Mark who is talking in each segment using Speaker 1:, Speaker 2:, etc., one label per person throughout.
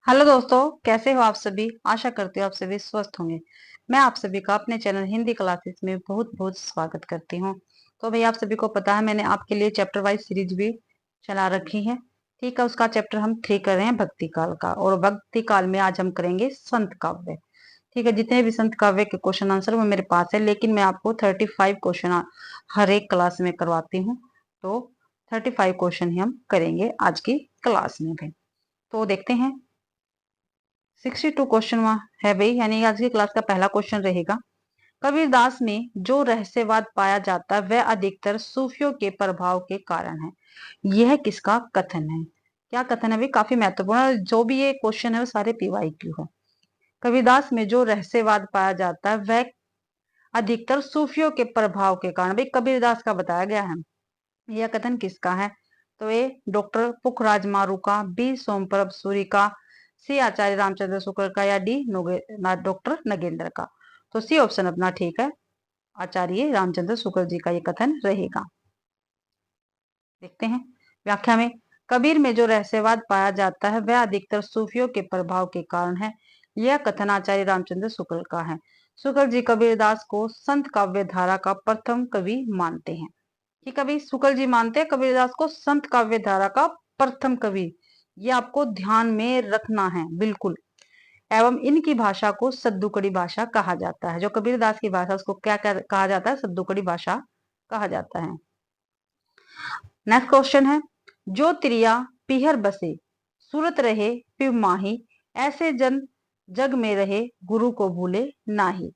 Speaker 1: Hello दोस्तों, कैसे हो आप सभी। आशा करती हूँ आप सभी स्वस्थ होंगे। मैं आप सभी का अपने चैनल हिंदी क्लासेस में बहुत बहुत स्वागत करती हूँ। तो भाई, आप सभी को पता है मैंने आपके लिए चैप्टर वाइज सीरीज भी चला रखी है। ठीक है, उसका चैप्टर हम 3 कर रहे हैं, भक्ति काल का। और भक्ति काल में आज हम करेंगे संत काव्य। ठीक है, जितने भी संत काव्य के क्वेश्चन आंसर वो मेरे पास है, लेकिन मैं आपको 35 क्वेश्चन हर एक क्लास में करवाती हूँ। तो 35 क्वेश्चन ही हम करेंगे आज की क्लास में भाई। तो देखते हैं। 62 क्वेश्चन है भाई, यानी आज की क्लास का पहला क्वेश्चन रहेगा। कबीरदास में जो रहस्यवाद पाया जाता है वह अधिकतर सूफियों के प्रभाव के कारण है। यह किसका कथन है? क्या कथन है भाई? काफी महत्वपूर्ण है। जो भी ये क्वेश्चन है वो सारे पीवाईक्यू है। कबीरदास में जो रहस्यवाद पाया जाता है वह अधिकतर सूफियों के प्रभाव के कारण, भाई कबीरदास का बताया गया है। यह कथन किसका है? तो ए डॉक्टर पुखराज मारू का, बी सोमप्रभ सूरी का, सी आचार्य रामचंद्र शुक्ल का, या डी डॉक्टर नगेंद्र का। तो सी ऑप्शन अपना ठीक है, आचार्य रामचंद्र शुक्ल जी का ये कथन रहेगा। देखते हैं व्याख्या में। कबीर में जो रहस्यवाद पाया जाता है वह अधिकतर सूफियों के प्रभाव के कारण है। यह कथन आचार्य रामचंद्र शुक्ल का है। शुक्ल जी कबीरदास को संत काव्य धारा का प्रथम कवि मानते हैं। ठीक है भाई, शुक्ल जी मानते हैं कबीरदास को संत काव्य धारा का प्रथम कवि। ये आपको ध्यान में रखना है बिल्कुल। एवं इनकी भाषा को सद्दुकड़ी भाषा कहा जाता है। जो कबीरदास की भाषा उसको क्या कहा जाता है? सद्दुकड़ी भाषा कहा जाता है। नेक्स्ट क्वेश्चन है। जो त्रिया पीहर बसे सूरत रहे पिव माही, ऐसे जन जग में रहे गुरु को भूले नाही।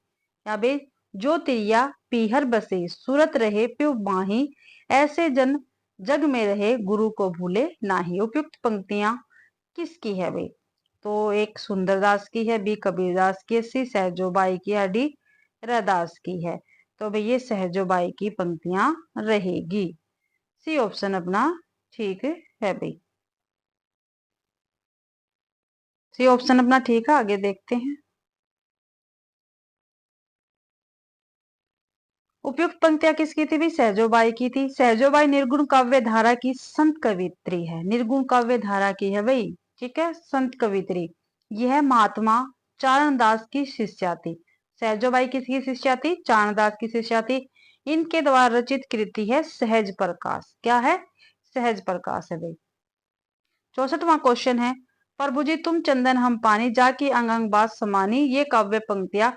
Speaker 1: या बे, जो त्रिया पीहर बसे सूरत रहे पिव माही, ऐसे जन जग में रहे गुरु को भूले नाही। उपयुक्त पंक्तियां किसकी है भाई? तो एक सुंदरदास की है, बी कबीरदास की है, सी सहजोबाई की है, डी रैदास की है। तो भाई ये सहजोबाई की पंक्तियां रहेगी। सी ऑप्शन अपना ठीक है भाई। सी ऑप्शन अपना ठीक है। आगे देखते हैं। उपयुक्त पंक्तियां किसकी थी भाई? सहजोबाई की थी। सहजोबाई निर्गुण काव्य धारा की संत कवित्री है। निर्गुण काव्य धारा की है भाई। ठीक है, संत कवित्री। यह महात्मा चारणदास की शिष्या थी। सहजोबाई किसकी शिष्या थी? चारणदास की शिष्या थी। इनके द्वारा रचित कृति है सहज प्रकाश। क्या है? सहज प्रकाश है भाई। 64वां क्वेश्चन है। प्रभु जी तुम चंदन हम पानी, जाकी अंग अंग बात समानी, ये काव्य पंक्तियां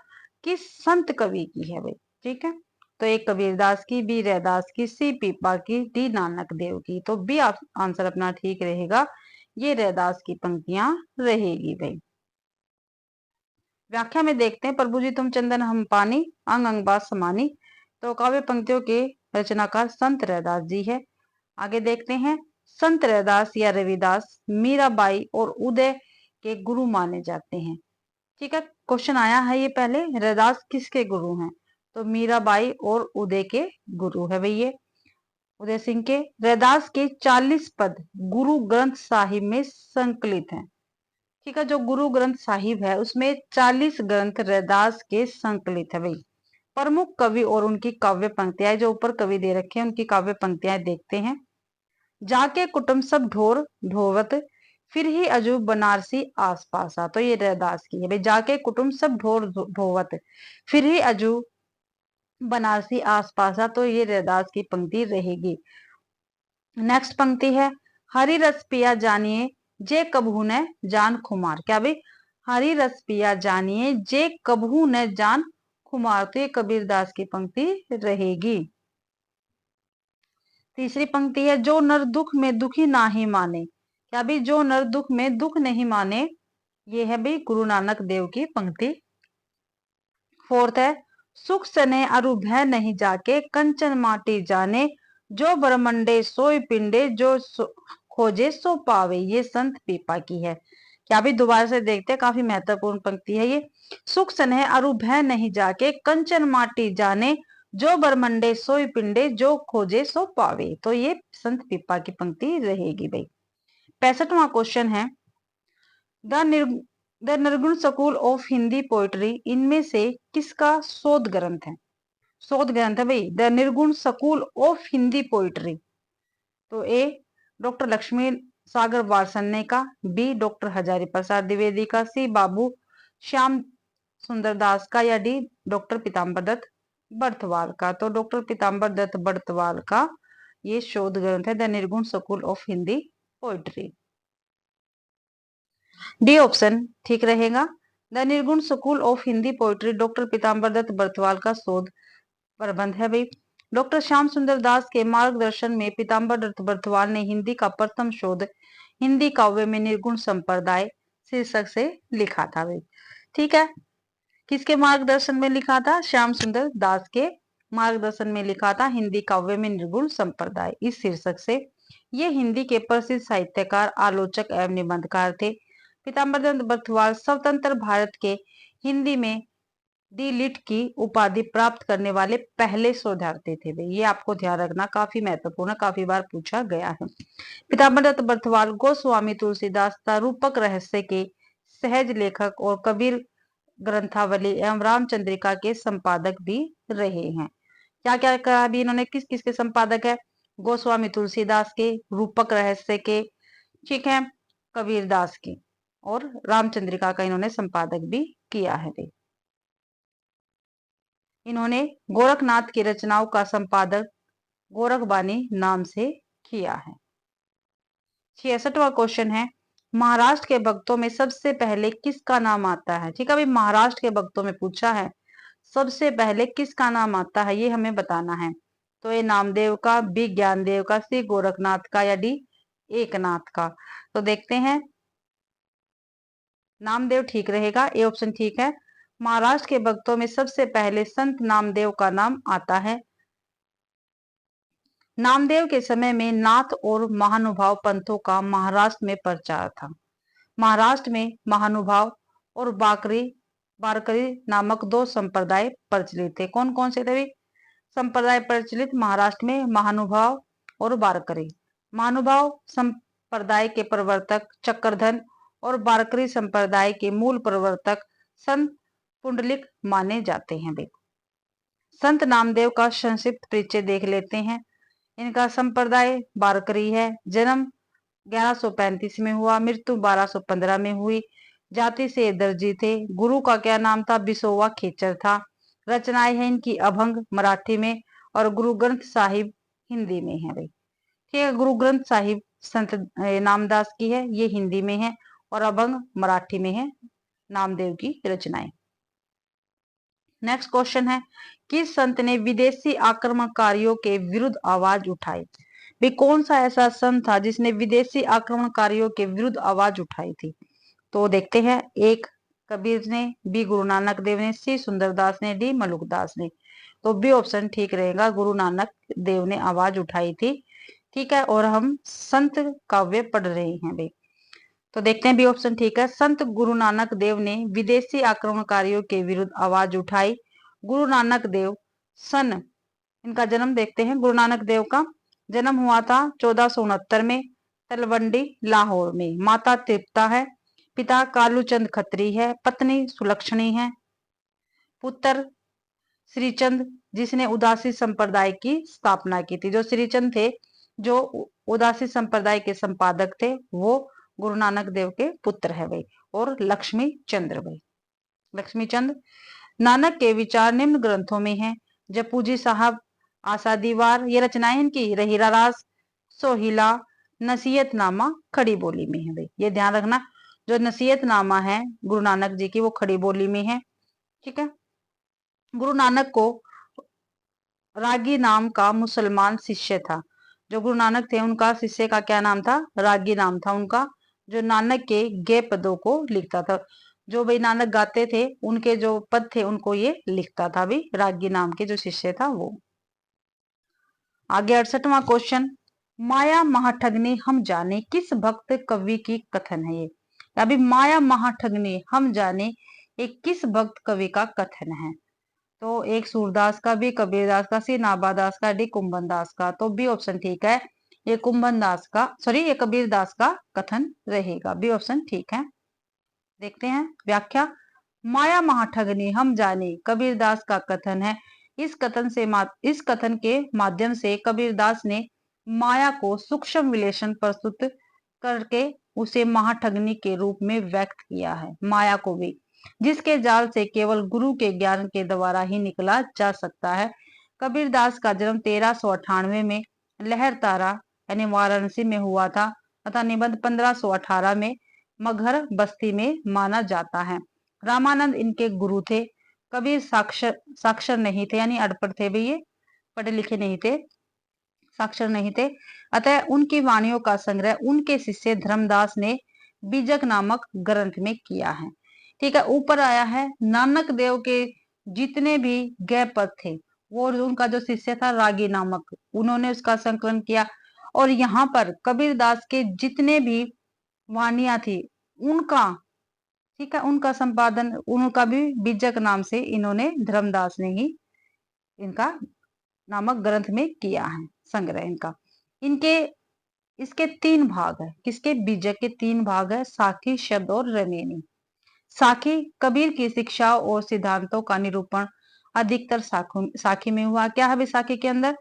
Speaker 1: किस संत कवि की है भाई? ठीक है, तो एक कबीरदास की, बी रैदास की, सी पीपा की, डी नानक देव की। तो बी आंसर अपना ठीक रहेगा, ये रैदास की पंक्तियां रहेगी भाई। व्याख्या में देखते हैं। प्रभु जी तुम चंदन हम पानी, अंग अंग बात समानी। तो काव्य पंक्तियों के रचनाकार संत रैदास जी है। आगे देखते हैं। संत रैदास या रविदास मीराबाई और उदय के गुरु माने जाते हैं। ठीक है, क्वेश्चन आया है ये पहले, रैदास किसके गुरु हैं? तो मीराबाई और उदय के गुरु है भैया। उदय सिंह के। रैदास के 40 पद गुरु ग्रंथ साहिब में संकलित हैं। ठीक है, जो गुरु ग्रंथ साहिब है उसमें 40 ग्रंथ रैदास के संकलित है भाई। प्रमुख कवि और उनकी काव्य पंक्तियां, जो ऊपर कवि दे रखे हैं उनकी काव्य पंक्तियां देखते हैं। जाके कुटुंब सब ढोर ढोवत, फिर ही अजूब बनारसी आस पासा। तो ये रैदास की है भाई। जाके कुटुंब सब ढोर ढोवत, फिर ही अजूब बनारसी आस पासा। तो ये रैदास की पंक्ति रहेगी। नेक्स्ट पंक्ति है। हरि रस पिया जानिए जे कबहू न जान खुमार। क्या भाई? हरि रस पिया जानिए जे कबहू न जान खुमार। तो ये कबीरदास की पंक्ति रहेगी। तीसरी पंक्ति है। जो नर दुख में दुखी ना ही माने। क्या भाई? जो नर दुख में दुख नहीं माने, ये है भाई गुरु नानक देव की पंक्ति। फोर्थ है। सुख सने अरु भय नहीं जाके, कंचन माटी जाने, जो ब्रह्मंडे सोई पिंडे, जो खोजे सो पावे। ये संत पीपा की है। क्या भी दोबारा से देखते हैं, काफी महत्वपूर्ण पंक्ति है ये। सुख सने अरु भय नहीं जाके, कंचन माटी जाने, जो ब्रह्मंडे सोई पिंडे, जो खोजे सो पावे। तो ये संत पीपा की पंक्ति रहेगी भाई। 65वां क्वेश्चन है। The the Nirguna school of Hindi poetry इनमें से किसका शोध ग्रंथ है? शोध ग्रंथ है भाई the Nirguna school of Hindi poetry. तो ए डॉक्टर लक्ष्मी सागर वार्षण्य का, बी डॉक्टर हजारी प्रसाद द्विवेदी का, सी बाबू श्याम सुंदर दास का, या डी डॉक्टर पीताम्बर दत्त बर्थवाल का। तो डॉक्टर पीताम्बर दत्त बर्थवाल का ये शोध ग्रंथ है the Nirguna school of Hindi poetry. D option ठीक रहेगा। The Nirguna school of Hindi poetry doctor Pitambar Dutt Barthwal का शोध प्रबंध है भाई। डॉक्टर श्याम सुंदर दास के मार्गदर्शन में पीताम्बर दत्त बर्थवाल ने हिंदी का प्रथम शोध हिंदी काव्य में निर्गुण संप्रदाय शीर्षक से लिखा था भाई। ठीक है, किसके मार्गदर्शन में लिखा था? श्याम सुंदर दास के मार्गदर्शन में लिखा था हिंदी काव्य में निर्गुण संप्रदाय इस शीर्षक से। ये हिंदी के प्रसिद्ध साहित्यकार, आलोचक एवं निबंधकार थे। पीताम्बर दत्त बर्थवाल स्वतंत्र भारत के हिंदी में डी लिट की उपाधि प्राप्त करने वाले पहले शोधार्थी थे भाई। ये आपको ध्यान रखना, काफी महत्वपूर्ण, काफी बार पूछा गया है। पीताम्बर दत्त बर्थवाल गोस्वामी तुलसीदास तथा रूपक रहस्य के सहज लेखक और कबीर ग्रंथावली एवं रामचंद्रिका के संपादक भी रहे हैं। क्या क्या कहा भी इन्होंने, किस किस के संपादक है? गोस्वामी तुलसीदास के, रूपक रहस्य के, ठीक है, कबीर दास की, और रामचंद्रिका का इन्होंने संपादक भी किया है। इन्होंने गोरखनाथ की रचनाओं का संपादक गोरखबानी नाम से किया है। 66वां क्वेश्चन है, महाराष्ट्र के भक्तों में सबसे पहले किसका नाम आता है? ठीक है भाई, महाराष्ट्र के भक्तों में पूछा है, सबसे पहले किसका नाम आता है ये हमें बताना है। तो ये नामदेव का, बी ज्ञानदेव का, सी गोरखनाथ का, या डी एकनाथ का। तो देखते हैं, नामदेव ठीक रहेगा, ए ऑप्शन ठीक है। महाराष्ट्र के भक्तों में सबसे पहले संत नामदेव का नाम आता है। नामदेव के समय में नाथ और महानुभाव पंथों का महाराष्ट्र में प्रचार था। महाराष्ट्र में महानुभाव और बारकरी नामक दो संप्रदाय प्रचलित थे। कौन कौन से थे संप्रदाय प्रचलित महाराष्ट्र में? महानुभाव और बारकरी। महानुभाव संप्रदाय के प्रवर्तक चक्रधन और बारकरी संप्रदाय के मूल प्रवर्तक संत पुंडलिक माने जाते हैं। संत नामदेव का संक्षिप्त परिचय देख लेते हैं। इनका संप्रदाय बारकरी है। जन्म 1135 में हुआ, मृत्यु 1215 में हुई। जाति से दर्जी थे। गुरु का क्या नाम था? बिसोवा खेचर था। रचनाएं हैं इनकी अभंग मराठी में और गुरु ग्रंथ साहिब हिंदी में है भाई। ठीक है, गुरु ग्रंथ साहिब संत नामदास की है, ये हिंदी में है, और अभंग मराठी में है, नामदेव की रचनाएं। नेक्स्ट क्वेश्चन है, किस संत ने विदेशी आक्रमणकारियों के विरुद्ध आवाज उठाई? भी कौन सा ऐसा संत था जिसने विदेशी आक्रमणकारियों के विरुद्ध आवाज उठाई थी? तो देखते हैं, एक कबीर ने, बी गुरु नानक देव ने, सी सुंदरदास ने, डी मलुकदास ने। तो बी ऑप्शन ठीक रहेगा, गुरु नानक देव ने आवाज उठाई थी। ठीक है, और हम संत काव्य पढ़ रहे हैं भाई। तो देखते हैं, बी ऑप्शन ठीक है। संत गुरु नानक देव ने विदेशी आक्रमणकारियों के विरुद्ध आवाज उठाई। गुरु नानक देव सन, इनका जन्म देखते हैं। गुरु नानक देव का जन्म हुआ था 1469 में तलवंडी लाहौर में। माता तृप्ता है, पिता कालूचंद खत्री है, पत्नी सुलक्षणी है, पुत्र श्रीचंद जिसने उदासी संप्रदाय की स्थापना की थी। जो श्रीचंद थे, जो उदासी संप्रदाय के संपादक थे, वो गुरु नानक देव के पुत्र है भाई। और लक्ष्मी चंद्र भाई, लक्ष्मी चंद। नानक के विचार निम्न ग्रंथों में हैं। जपूजी साहब, आशा दीवार, ये रचनाएं इनकी रहीरा रास, सोहिला, नसीहतनामा खड़ी बोली में है भाई। ये ध्यान रखना, जो नसीहतनामा है गुरु नानक जी की, वो खड़ी बोली में है। ठीक है, गुरु नानक को रागी नाम का मुसलमान शिष्य था। जो गुरु नानक थे, उनका शिष्य का क्या नाम था? रागी नाम था उनका, जो नानक के गे पदों को लिखता था। जो भाई नानक गाते थे, उनके जो पद थे उनको ये लिखता था भी, रागी नाम के जो शिष्य था वो। आगे 68वां क्वेश्चन, माया महाठगनी हम जाने किस भक्त कवि की कथन है? ये अभी माया महाठगनी हम जाने ये किस भक्त कवि का कथन है? तो एक सूरदास का, बी कबीरदास का, सी नाभादास का, डी कुंभन दास का। तो बी ऑप्शन ठीक है, ये कुंभन दास का, सॉरी ये कबीर दास का कथन रहेगा। बी ऑप्शन ठीक है। देखते हैं व्याख्या। माया महाठगनी हम जाने कबीरदास का कथन है। इस कथन के माध्यम से कबीरदास ने माया को सूक्ष्म विलेशन प्रस्तुत करके उसे महाठगनी के रूप में व्यक्त किया है, माया को भी, जिसके जाल से केवल गुरु के ज्ञान के द्वारा ही निकला जा सकता है। कबीरदास का जन्म 1398 में लहरतारा यानी वाराणसी में हुआ था तथा निबंध 1518 में मगहर बस्ती में माना जाता है। रामानंद इनके गुरु थे। कबीर साक्षर नहीं थे यानी अनपढ़ थे भैया, पढ़े लिखे नहीं थे, साक्षर नहीं थे। अतः उनकी वाणियों का संग्रह उनके शिष्य धर्मदास ने बीजक नामक ग्रंथ में किया है। ठीक है, ऊपर आया है नानक देव के जितने भी गय पद थे वो उनका जो शिष्य था रागी नामक, उन्होंने उसका संकलन किया। और यहाँ पर कबीरदास के जितने भी वाणियां थी उनका, ठीक है, उनका संपादन उनका भी बीजक नाम से इन्होंने धर्मदास ने ही इनका नामक ग्रंथ में किया है संग्रह इनका। इनके इसके 3 भाग है, किसके, बीजक के 3 भाग है, साखी, शब्द और रमेनी। साखी कबीर की शिक्षाओं और सिद्धांतों का निरूपण अधिकतर साखी में हुआ। क्या है साखी के अंदर,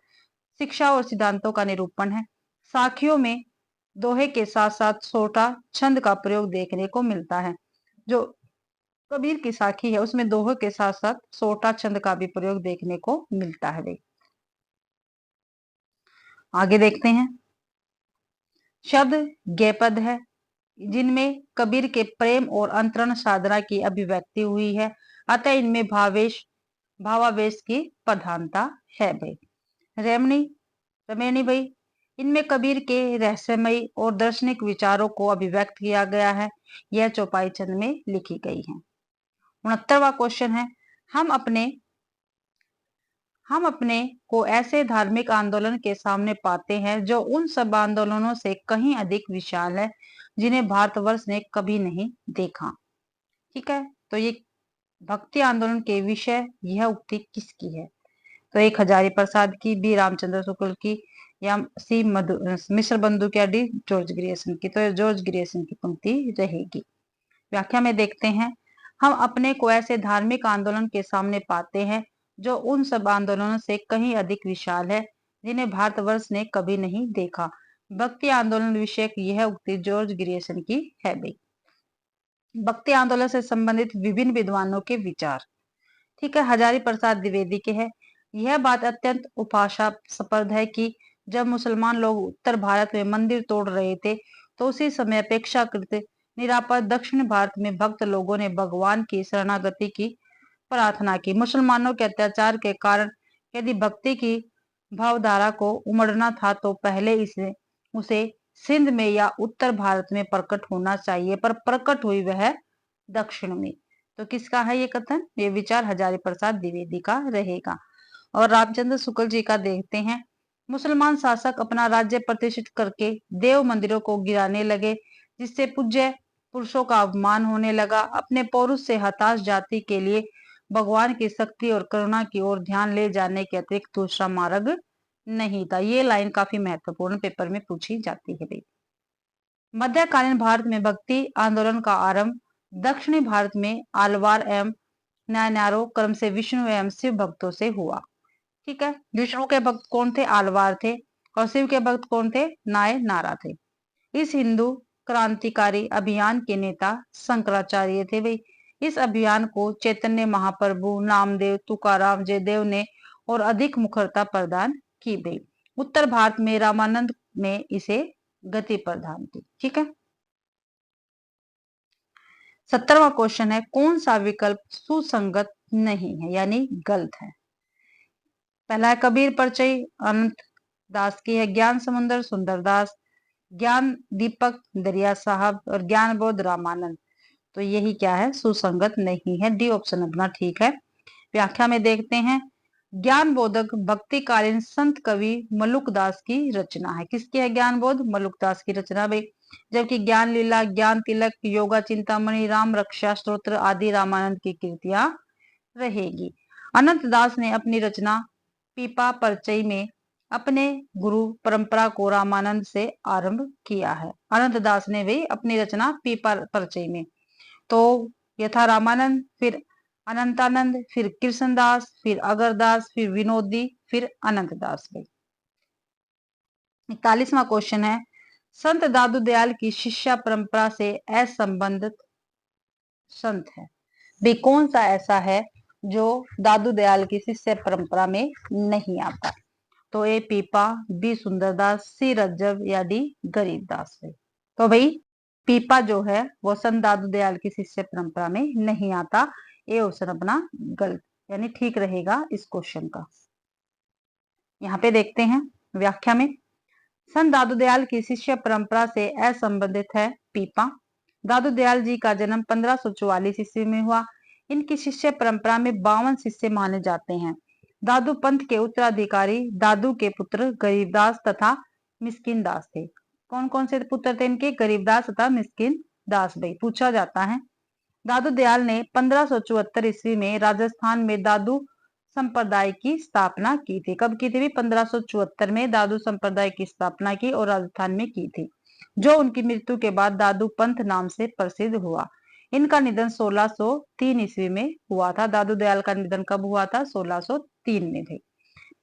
Speaker 1: शिक्षा और सिद्धांतों का निरूपण है। साखियों में दोहे के साथ साथ सोटा छंद का प्रयोग देखने को मिलता है। जो कबीर की साखी है उसमें दोहे के साथ साथ सोटा छंद का भी प्रयोग देखने को मिलता है भाई। आगे देखते हैं। शब्द गेपद है जिनमें कबीर के प्रेम और अंतरण साधना की अभिव्यक्ति हुई है, अतः इनमें भावावेश की प्रधानता है भाई। रमेनी भाई, इनमें कबीर के रहस्यमयी और दार्शनिक विचारों को अभिव्यक्त किया गया है। यह चौपाई छंद में लिखी गई है। 69वां क्वेश्चन है, हम अपने को ऐसे धार्मिक आंदोलन के सामने पाते हैं जो उन सब आंदोलनों से कहीं अधिक विशाल है जिन्हें भारतवर्ष ने कभी नहीं देखा। ठीक है, तो ये भक्ति आंदोलन के विषय यह उक्ति किसकी है, तो एक हजारी प्रसाद की, बी रामचंद्र शुक्ल की, या सी मिश्र बंधु की, डी जॉर्ज ग्रियर्सन की। तो जॉर्ज ग्रियर्सन की पंक्ति रहेगी। व्याख्या में देखते हैं, हम अपने को ऐसे धार्मिक आंदोलन के सामने पाते हैं जो उन सब आंदोलनों से कहीं अधिक विशाल है जिन्हें भारतवर्ष ने कभी नहीं देखा। भक्ति आंदोलन विषयक यह उक्ति जॉर्ज ग्रियर्सन की है भाई। भक्ति आंदोलन से संबंधित विभिन्न विद्वानों के विचार, ठीक है, हजारी प्रसाद द्विवेदी के है। यह बात अत्यंत उपहासास्पद है कि जब मुसलमान लोग उत्तर भारत में मंदिर तोड़ रहे थे तो उसी समय अपेक्षाकृत निरापद दक्षिण भारत में भक्त लोगों ने भगवान की शरणागति की प्रार्थना की। मुसलमानों के अत्याचार के कारण यदि भक्ति की भावधारा को उमड़ना था तो पहले उसे सिंध में या उत्तर भारत में प्रकट होना चाहिए, पर प्रकट हुई वह दक्षिण में। तो किसका है ये कथन, ये विचार हजारी प्रसाद द्विवेदी का रहेगा। और रामचंद्र शुक्ल जी का देखते हैं, मुसलमान शासक अपना राज्य प्रतिष्ठित करके देव मंदिरों को गिराने लगे जिससे पूज्य पुरुषों का अपमान होने लगा। अपने पौरुष से हताश जाति के लिए भगवान की शक्ति और करुणा की ओर ध्यान ले जाने के अतिरिक्त दूसरा मार्ग नहीं था। ये लाइन काफी महत्वपूर्ण पेपर में पूछी जाती है भाई। मध्यकालीन भारत में भक्ति आंदोलन का आरंभ दक्षिणी भारत में आलवार एवं नायनारों क्रम से विष्णु एवं शिव भक्तों से हुआ। ठीक है, विष्णु के भक्त कौन थे, आलवार थे, और शिव के भक्त कौन थे, नाय नारा थे। इस हिंदू क्रांतिकारी अभियान के नेता शंकराचार्य थे भाई। इस अभियान को चैतन्य महाप्रभु, नामदेव, तुकाराम, जयदेव ने और अधिक मुखरता प्रदान की गई। उत्तर भारत में रामानंद में इसे गति प्रदान थी। ठीक है, 70वां क्वेश्चन है, कौन सा विकल्प सुसंगत नहीं है यानी गलत है। पहला है कबीर परिचय अनंत दास की है, ज्ञान समुंदर सुंदरदास, ज्ञान दीपक दरिया साहब, और ज्ञान बोध रामानंद। तो यही क्या है, सुसंगत नहीं है, डी ऑप्शन अपना ठीक है। व्याख्या में देखते हैं, ज्ञान बोधक भक्तिकालीन संत कवि मलुकदास की रचना है। किसकी है ज्ञान बोध, मलुकदास की रचना भाई। जबकि ज्ञान लीला, ज्ञान तिलक, योगा चिंतामणि, राम रक्षा स्तोत्र आदि रामानंद की कृतियां रहेगी। अनंत दास ने अपनी रचना पीपा परिचय में अपने गुरु परंपरा को रामानंद से आरंभ किया है। अनंत दास ने भी अपनी रचना पीपा परिचय में, तो यथा रामानंद, फिर अनंतानंद, फिर कृष्णदास, फिर अगरदास, फिर विनोदी, फिर अनंत दास भाई। 41वां क्वेश्चन है, संत दादू दयाल की शिष्या परंपरा से असंबंधित संत है। भी कौन सा ऐसा है जो दादू दयाल की शिष्य परंपरा में नहीं आता? तो ए पीपा, बी सुंदरदास, सी रज्जब या डी गरीबदास है। तो भाई पीपा जो है वो संत दादू दयाल की शिष्य परंपरा में नहीं आता। ए ऑप्शन अपना गलत यानी ठीक रहेगा इस क्वेश्चन का। यहाँ पे देखते हैं व्याख्या में। संत दादू दयाल की शिष्य परंपरा से असंबंधित है पीपा। दादू दयाल जी का जन्म 1544 ईस्वी में हुआ। इनकी शिष्य परंपरा में 52 शिष्य माने जाते हैं। दादू पंथ के उत्तराधिकारी दादू के पुत्र गरीबदास तथा मिस्किन दास थे। कौन कौन से पुत्र थे इनके? गरीबदास तथा मिस्किन दास। भाई पूछा जाता है। दादू दयाल ने 1574 ईस्वी में राजस्थान में दादू संप्रदाय की स्थापना की थी। कब की थी? 1574 में दादू संप्रदाय की स्थापना की और राजस्थान में की थी, जो उनकी मृत्यु के बाद दादू पंथ नाम से प्रसिद्ध हुआ। इनका निधन 1603 ईस्वी में हुआ था। दादू दयाल का निधन कब हुआ था? 1603 में थे।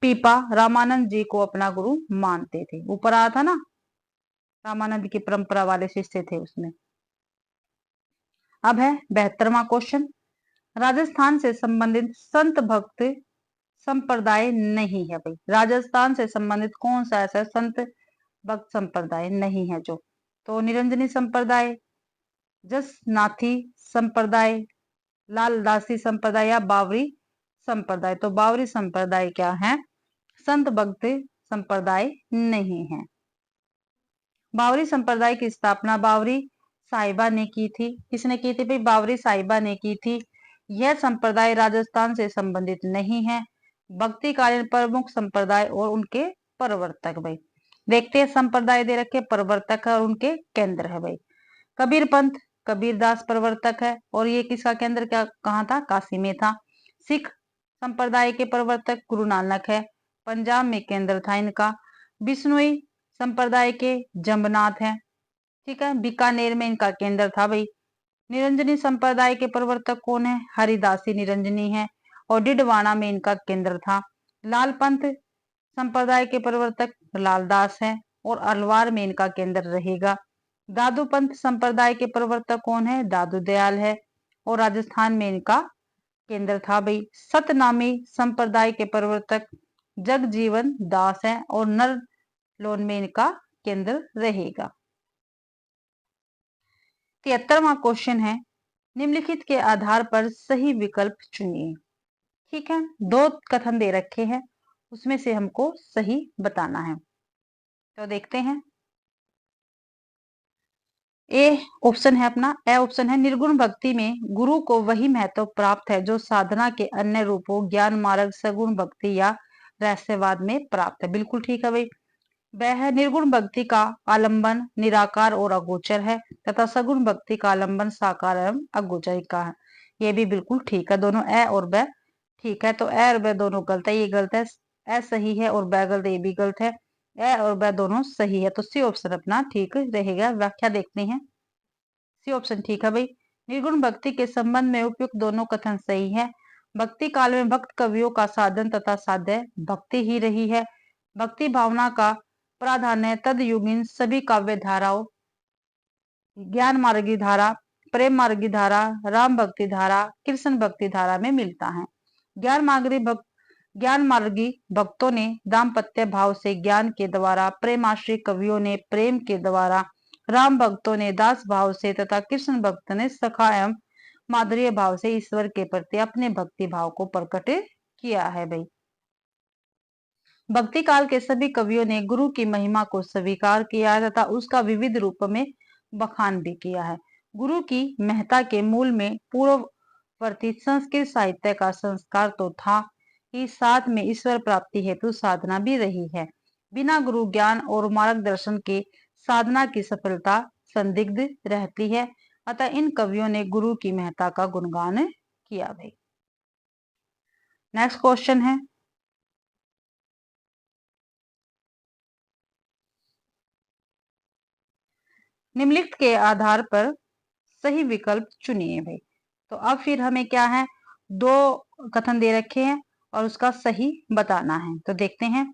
Speaker 1: पीपा रामानंद जी को अपना गुरु मानते थे। ऊपर आया था ना, रामानंद की परंपरा वाले शिष्य थे उसमें। अब है 72वां क्वेश्चन। राजस्थान से संबंधित संत भक्त संप्रदाय नहीं है। भाई राजस्थान से संबंधित कौन सा ऐसा संत भक्त संप्रदाय नहीं है जो? तो निरंजनी संप्रदाय, जसनाथी संप्रदाय, लालदासी संप्रदाय या बावरी संप्रदाय। तो बावरी संप्रदाय क्या है? संत भक्त संप्रदाय नहीं है। बावरी संप्रदाय की स्थापना बावरी साहिबा ने की थी। किसने की थी? भाई बावरी साहिबा ने की थी। यह संप्रदाय राजस्थान से संबंधित नहीं है। भक्तिकालीन प्रमुख संप्रदाय और उनके प्रवर्तक। भाई देखते हैं, संप्रदाय दे रखे, प्रवर्तक है और उनके केंद्र है। भाई कबीर पंथ कबीरदास प्रवर्तक है और ये किसका केंद्र क्या कहाँ था? काशी में था। सिख संप्रदाय के प्रवर्तक गुरु नानक है, पंजाब में केंद्र था इनका। बिश्नोई संप्रदाय के जम्बनाथ है, ठीक है, बीकानेर में इनका केंद्र था। भाई निरंजनी संप्रदाय के प्रवर्तक कौन है? हरिदासी निरंजनी है और डिडवाना में इनका केंद्र था। लाल पंथ संप्रदाय के प्रवर्तक लालदास है और अलवार में इनका केंद्र रहेगा। दादू पंथ संप्रदाय के प्रवर्तक कौन है? दादू दयाल है और राजस्थान में इनका केंद्र था। भाई सतनामी संप्रदाय के प्रवर्तक जगजीवन दास है और नरलोन में इनका केंद्र रहेगा। 73वां क्वेश्चन है, निम्नलिखित के आधार पर सही विकल्प चुनिए। ठीक है, दो कथन दे रखे हैं, उसमें से हमको सही बताना है। तो देखते हैं। ए ऑप्शन है अपना, ए ऑप्शन है निर्गुण भक्ति में गुरु को वही महत्व प्राप्त है जो साधना के अन्य रूपों ज्ञान मार्ग सगुण भक्ति या रहस्यवाद में प्राप्त है। बिल्कुल ठीक है भाई। वह है निर्गुण भक्ति का आलंबन निराकार और अगोचर है तथा सगुण भक्ति का आलंबन साकार एवं अगोचर का है। ये भी बिल्कुल ठीक है, दोनों ए और ब ठीक है। तो ए और ब दोनों गलत है, ये गलत है, ए सही है और ब गलत, ये भी गलत है। ए और ब दोनों सही है, तो सी ऑप्शन अपना ठीक रहेगा। व्याख्या देखते हैं। सी ऑप्शन ठीक है भाई। निर्गुण भक्ति के संबंध में उपयुक्त दोनों कथन सही है। भक्ति काल में भक्त कवियों का साधन तथा साध्य भक्ति ही रही है। भक्ति भावना का प्राधान्य तदयुगीन सभी काव्य धाराओं ज्ञान मार्गी धारा, प्रेम मार्गी धारा, राम भक्ति धारा, कृष्ण भक्ति धारा में मिलता है। ज्ञान मार्गी भक्तों ने दाम्पत्य भाव से ज्ञान के द्वारा, प्रेमाश्री कवियों ने प्रेम के द्वारा, राम भक्तों ने दास भाव से तथा कृष्ण भक्त ने सखा एवं माधुर्य भाव से ईश्वर के प्रति अपने भक्ति भाव को प्रकट किया है। भाई भक्ति काल के सभी कवियों ने गुरु की महिमा को स्वीकार किया है तथा उसका विविध रूप में बखान भी किया है। गुरु की महत्ता के मूल में पूर्ववर्ती संस्कृत साहित्य का संस्कार तो था ही, साथ में ईश्वर प्राप्ति हेतु साधना भी रही है। बिना गुरु ज्ञान और मार्गदर्शन के साधना की सफलता संदिग्ध रहती है, अतः इन कवियों ने गुरु की महत्ता का गुणगान किया। भाई नेक्स्ट क्वेश्चन है, निम्नलिखित के आधार पर सही विकल्प चुनिए। भाई तो अब फिर हमें क्या है, दो कथन दे रखे हैं और उसका सही बताना है। तो देखते हैं।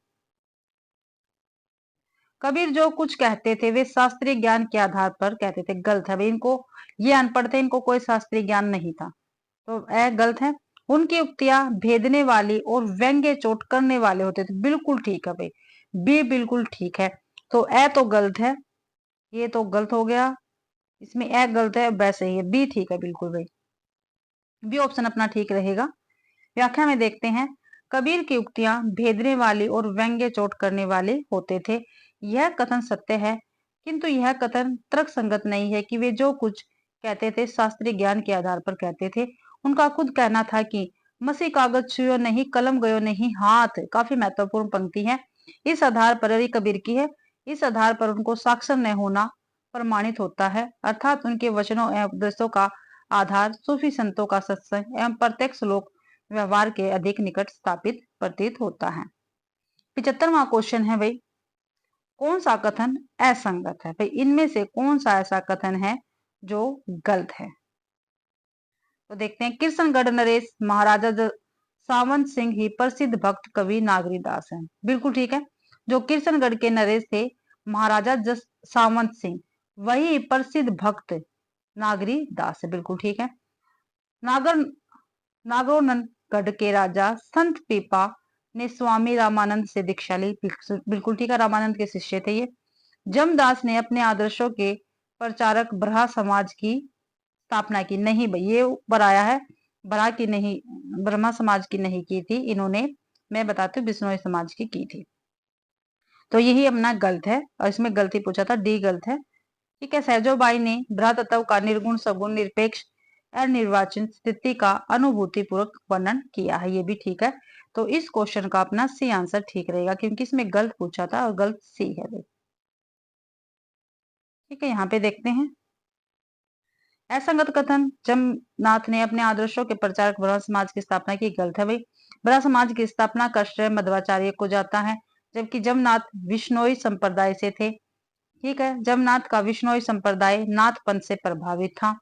Speaker 1: कबीर जो कुछ कहते थे वे शास्त्रीय ज्ञान के आधार पर कहते थे। गलत है भाई, इनको ये अनपढ़ थे, इनको कोई शास्त्रीय ज्ञान नहीं था, तो ए गलत है। उनकी उक्तियां भेदने वाली और व्यंग्य चोट करने वाले होते थे। बिल्कुल ठीक है भाई, बी बिल्कुल ठीक है। तो ए तो गलत है, ये तो गलत हो गया, इसमें ए गलत है, वैसे ही है, बी ठीक है बिल्कुल भाई, बी ऑप्शन अपना ठीक रहेगा। व्याख्या में देखते हैं, कबीर की उक्तियां भेदने वाली और व्यंग्य चोट करने वाले होते थे। यह कथन सत्य है, किंतु यह कथन तर्क संगत नहीं है कि वे जो कुछ कहते थे शास्त्रीय ज्ञान के आधार पर कहते थे। उनका खुद कहना था कि मसी कागज छुयो नहीं, कलम गयो नहीं हाथ। काफी महत्वपूर्ण पंक्ति है। इस आधार पर, ये कबीर की है, इस आधार पर उनको साक्षर न होना प्रमाणित होता है, अर्थात उनके वचनों एवं उपदेशों का आधार सूफी संतों का सत्संग एवं प्रत्यक्ष लोक व्यवहार के अधिक निकट स्थापित प्रतीत होता है। 75वां क्वेश्चन है भाई, कौन सा कथन असंगत है? भाई इनमें से कौन सा ऐसा कथन है जो गलत है? तो देखते हैं, कृष्णगढ़ नरेश महाराजा सावंत सिंह ही प्रसिद्ध भक्त कवि नागरीदास हैं। बिल्कुल ठीक है, जो कृष्णगढ़ के नरेश थे महाराजा सावंत सिंह, वही प्रसिद्ध भक्त नागरीदास है। बिल्कुल ठीक है। नागर नागौरगढ़ के राजा संत पीपा ने स्वामी रामानंद से दीक्षा ली। बिल्कुल ठीक है, रामानंद के शिष्य थे ये। जमदास ने अपने आदर्शों के प्रचारक ब्रहा समाज की स्थापना की। नहीं भाई, ये ऊपर आया है, ब्रहा की नहीं, ब्रह्मा समाज की नहीं की थी इन्होंने, मैं बताती हूँ बिश्नोई समाज की थी। तो यही अपना गलत है, और इसमें गलती पूछा था, डी गलत है। ठीक है, सहजोबाई ने ब्रहा तत्व का निर्गुण सगुण निरपेक्ष अनिर्वाचित स्थिति का अनुभूति पूर्वक वर्णन किया है। ये भी ठीक है। तो इस क्वेश्चन का अपना सी आंसर ठीक रहेगा, क्योंकि इसमें गलत पूछा था और गलत सी है भाई। ठीक है, यहाँ पे देखते हैं, असंगत कथन, जमनाथ ने अपने आदर्शों के प्रचारक ब्रह्म समाज की स्थापना की। गलत है भाई, ब्रह्म समाज की स्थापना का श्रेय मध्वाचार्य को जाता है, जबकि जमनाथ विश्नोई संप्रदाय से थे। ठीक है, जमनाथ का विश्नोई संप्रदाय नाथ पंथ से प्रभावित था।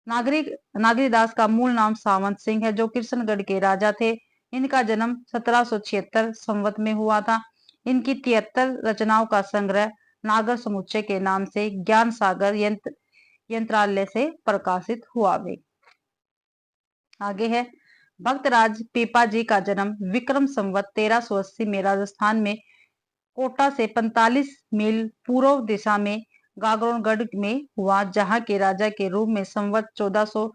Speaker 1: नागरीदास का मूल नाम सावंत सिंह है, जो कृष्णगढ़ के राजा थे। इनका जन्म 1776 संवत में हुआ था। इनकी 73 रचनाओं का संग्रह नागर समुच्चय के नाम से ज्ञान सागर यंत्रालय से प्रकाशित हुआ वे। आगे है, भक्तराज पीपा जी का जन्म विक्रम संवत 1380 में राजस्थान में कोटा से 45 मील पूर्व दिशा में गागरोनगढ़ में हुआ, जहां के राजा के रूप में संवत 1400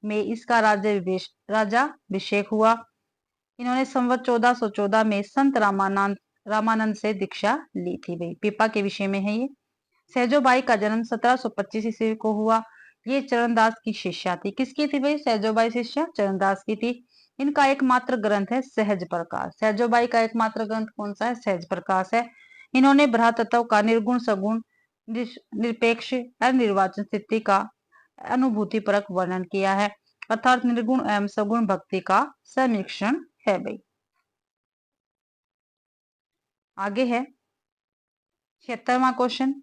Speaker 1: में इसका राजाभिषेक हुआ। इन्होंने संवत 1414 में संत रामानंद से दीक्षा ली थी। भाई पीपा के विषय में है ये। सहजोबाई का जन्म 1725 ईस्वी को हुआ। ये चरणदास की शिष्या थी। किसकी थी भाई? सहजोबाई शिष्या चरणदास की थी। इनका एकमात्र ग्रंथ है सहज प्रकाश। सहजोबाई का एकमात्र ग्रंथ कौन सा है? सहज प्रकाश है। इन्होंने ब्रह्म तत्व का निर्गुण सगुण निरपेक्ष अनिर्वाचन स्थिति का अनुभूति परक वर्णन किया है, अर्थात निर्गुण एवं सगुण भक्ति का समीक्षण है भाई। आगे है 76वां क्वेश्चन,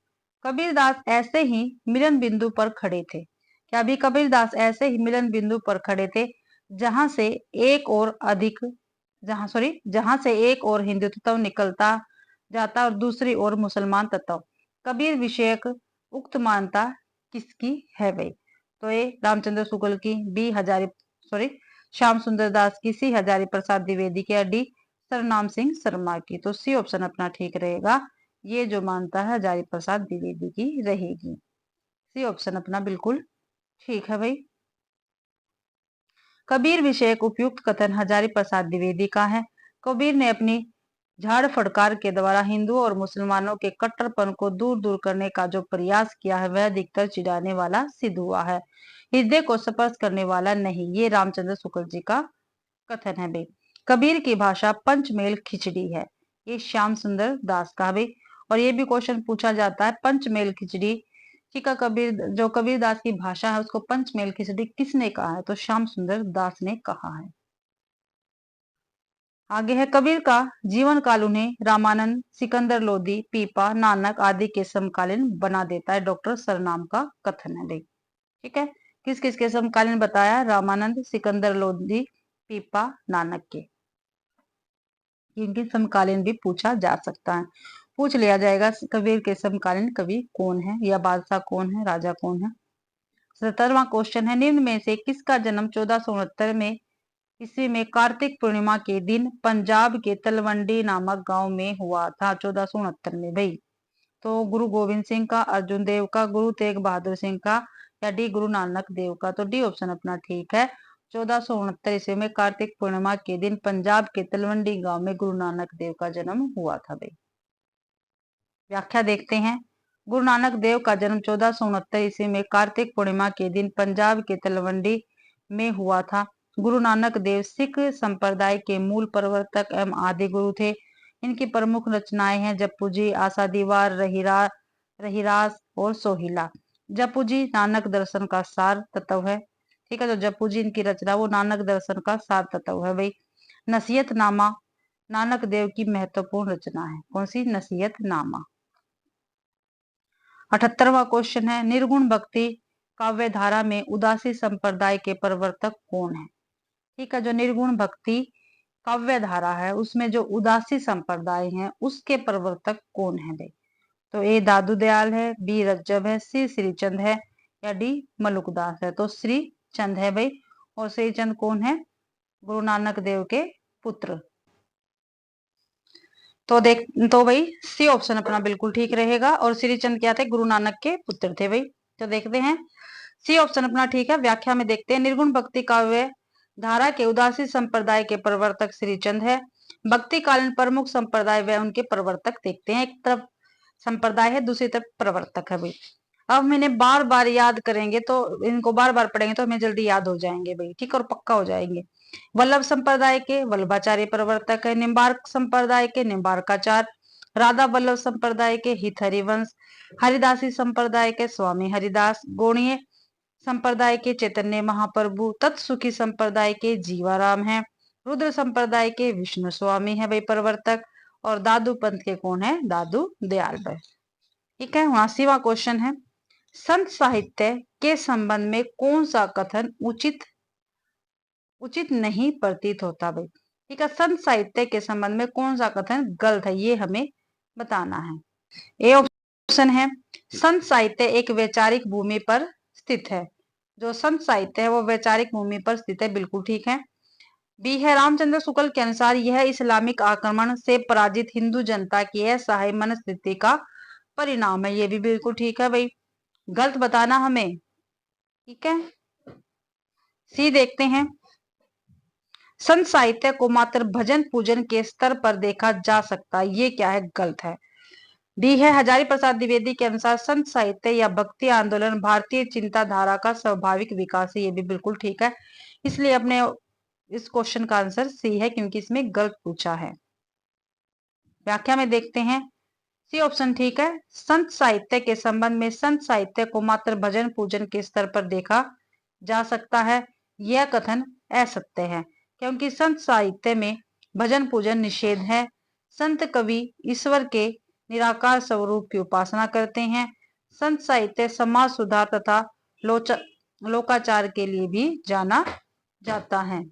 Speaker 1: कबीरदास ऐसे ही मिलन बिंदु पर खड़े थे। क्या भी कबीरदास ऐसे ही मिलन बिंदु पर खड़े थे जहां से एक और हिंदुत्व निकलता जाता और दूसरी ओर मुसलमान तत्व। कबीर विषयक उक्त मानता किसकी है भाई? तो ये रामचंद्र शुक्ल की, बी श्याम सुंदर दास की, सी हजारी प्रसाद द्विवेदी की, डी सरनाम सिंह शर्मा की। तो सी ऑप्शन अपना ठीक रहेगा। ये जो मानता है हजारी प्रसाद द्विवेदी की रहेगी। सी ऑप्शन अपना बिल्कुल ठीक है भाई। कबीर विषयक उपयुक्त कथन हजारी प्रसाद द्विवेदी का है। कबीर ने अपनी झाड़ फड़कार के द्वारा हिंदुओं और मुसलमानों के कट्टरपन को दूर दूर करने का जो प्रयास किया है वह अधिकतर चिढ़ाने वाला सिद्ध हुआ है, हृदय को स्पर्श करने वाला नहीं। ये रामचंद्र शुक्ल जी का कथन है भाई। कबीर की भाषा पंचमेल खिचड़ी है। ये श्याम सुंदर दास का भाई। और ये भी क्वेश्चन पूछा जाता है, पंचमेल खिचड़ी ठीक है, जो कबीर दास की भाषा है उसको पंचमेल खिचड़ी किसने कहा है? तो श्याम सुंदर दास ने कहा है। आगे है, कबीर का जीवन काल उन्हें रामानंद, सिकंदर लोदी, पीपा, नानक आदि के समकालीन बना देता है, डॉक्टर सरनाम का कथन है भाई। ठीक है, किस किस के समकालीन बताया? रामानंद, सिकंदर लोदी, पीपा, नानक के। इनके समकालीन भी पूछा जा सकता है। पूछ लिया जाएगा कबीर के समकालीन कवि कौन है, या बादशाह कौन है, राजा कौन है। 17वां क्वेश्चन है, निम्न में से किसका जन्म 1469 में ईस्वी में कार्तिक पूर्णिमा के दिन पंजाब के तलवंडी नामक गांव में हुआ था। 1469 में भाई। तो गुरु गोविंद सिंह का, अर्जुन देव का, गुरु तेग बहादुर सिंह का, या डी गुरु नानक देव का। तो डी ऑप्शन अपना ठीक है। 1469 ईस्वी में कार्तिक पूर्णिमा के दिन पंजाब के तलवंडी गांव में गुरु नानक देव का जन्म हुआ था भाई। व्याख्या देखते हैं। गुरु नानक देव का जन्म 1469 ईस्वी में कार्तिक पूर्णिमा के दिन पंजाब के तलवंडी में हुआ था। गुरु नानक देव सिख संप्रदाय के मूल प्रवर्तक एवं आदि गुरु थे। इनकी प्रमुख रचनाएं हैं जपू जी, आशा दीवार, रहीरास और सोहिला। जपू जी नानक दर्शन का सार तत्व है। ठीक है, तो जपू जी इनकी रचना वो नानक दर्शन का सार तत्व है भाई। नसीहत नामा नानक देव की महत्वपूर्ण रचना है। कौन सी? नसीहत नामा। 78वां क्वेश्चन है, निर्गुण भक्ति काव्य धारा में उदासी संप्रदाय के प्रवर्तक कौन है? ठीक है, जो निर्गुण भक्ति काव्य धारा है उसमें जो उदासी संप्रदाय है उसके प्रवर्तक कौन है भाई? तो ए दादू दयाल है, बी रज्जब है, सी श्रीचंद है, या डी मलुकदास है। तो श्री चंद है भाई। और श्रीचंद कौन है? गुरु नानक देव के पुत्र। तो भाई सी ऑप्शन अपना बिल्कुल ठीक रहेगा। और श्रीचंद क्या थे? गुरु नानक के पुत्र थे भाई। तो देखते हैं, सी ऑप्शन अपना ठीक है। व्याख्या में देखते हैं, निर्गुण भक्ति काव्य धारा के उदासी संप्रदाय के प्रवर्तक श्रीचंद है। भक्ति कालीन प्रमुख संप्रदाय व उनके प्रवर्तक देखते हैं। एक तरफ संप्रदाय है, दूसरी तरफ प्रवर्तक है भाई। अब मैंने बार बार याद करेंगे तो इनको बार बार पढ़ेंगे तो हमें जल्दी याद हो जाएंगे भाई। ठीक, और पक्का हो जाएंगे। वल्लभ संप्रदाय के वल्लभाचार्य प्रवर्तक है। निम्बार्क संप्रदाय के निम्बार्काचार्य। राधा वल्लभ संप्रदाय के हित हरिवंश। हरिदासी संप्रदाय के स्वामी हरिदास। गौड़ीय संप्रदाय के चैतन्य महाप्रभु। तत्सुखी संप्रदाय के जीवाराम है। रुद्र संप्रदाय के विष्णु स्वामी है भाई प्रवर्तक। और दादू पंथ के कौन है? दादू दयाल भाई। ठीक है, 79वां क्वेश्चन है, संत साहित्य के संबंध में कौन सा कथन उचित नहीं प्रतीत होता भाई? ठीक है, संत साहित्य के संबंध में कौन सा कथन गलत है ये हमें बताना है। ए ऑप्शन है, संत साहित्य एक वैचारिक भूमि पर स्थित है। जो संत साहित्य है वो वैचारिक भूमि पर स्थित है, बिल्कुल ठीक है। बी है, रामचंद्र शुक्ल के अनुसार यह इस्लामिक आक्रमण से पराजित हिंदू जनता की असहाय मनस्थिति का परिणाम है, ये भी बिल्कुल ठीक है भाई। गलत बताना हमें। ठीक है, सी देखते हैं, संत साहित्य को मात्र भजन पूजन के स्तर पर देखा जा सकता है, ये क्या है? गलत है। डी है, हजारी प्रसाद द्विवेदी के अनुसार संत साहित्य या भक्ति आंदोलन भारतीय चिंताधारा का स्वाभाविक विकास है, ये भी बिल्कुल ठीक है। इसलिए अपने इस क्वेश्चन का आंसर सी है, क्योंकि इसमें गलत पूछा है। व्याख्या में देखते हैं, सी ऑप्शन ठीक है। संत साहित्य के संबंध में संत साहित्य को मात्र भजन पूजन के स्तर पर देखा जा सकता है, यह कथन असत्य है, क्योंकि संत साहित्य में भजन पूजन निषेध है। संत कवि ईश्वर के निराकार स्वरूप की उपासना करते हैं। संत साहित्य समाज सुधार तथा लोकाचार के लिए भी जाना जाता है।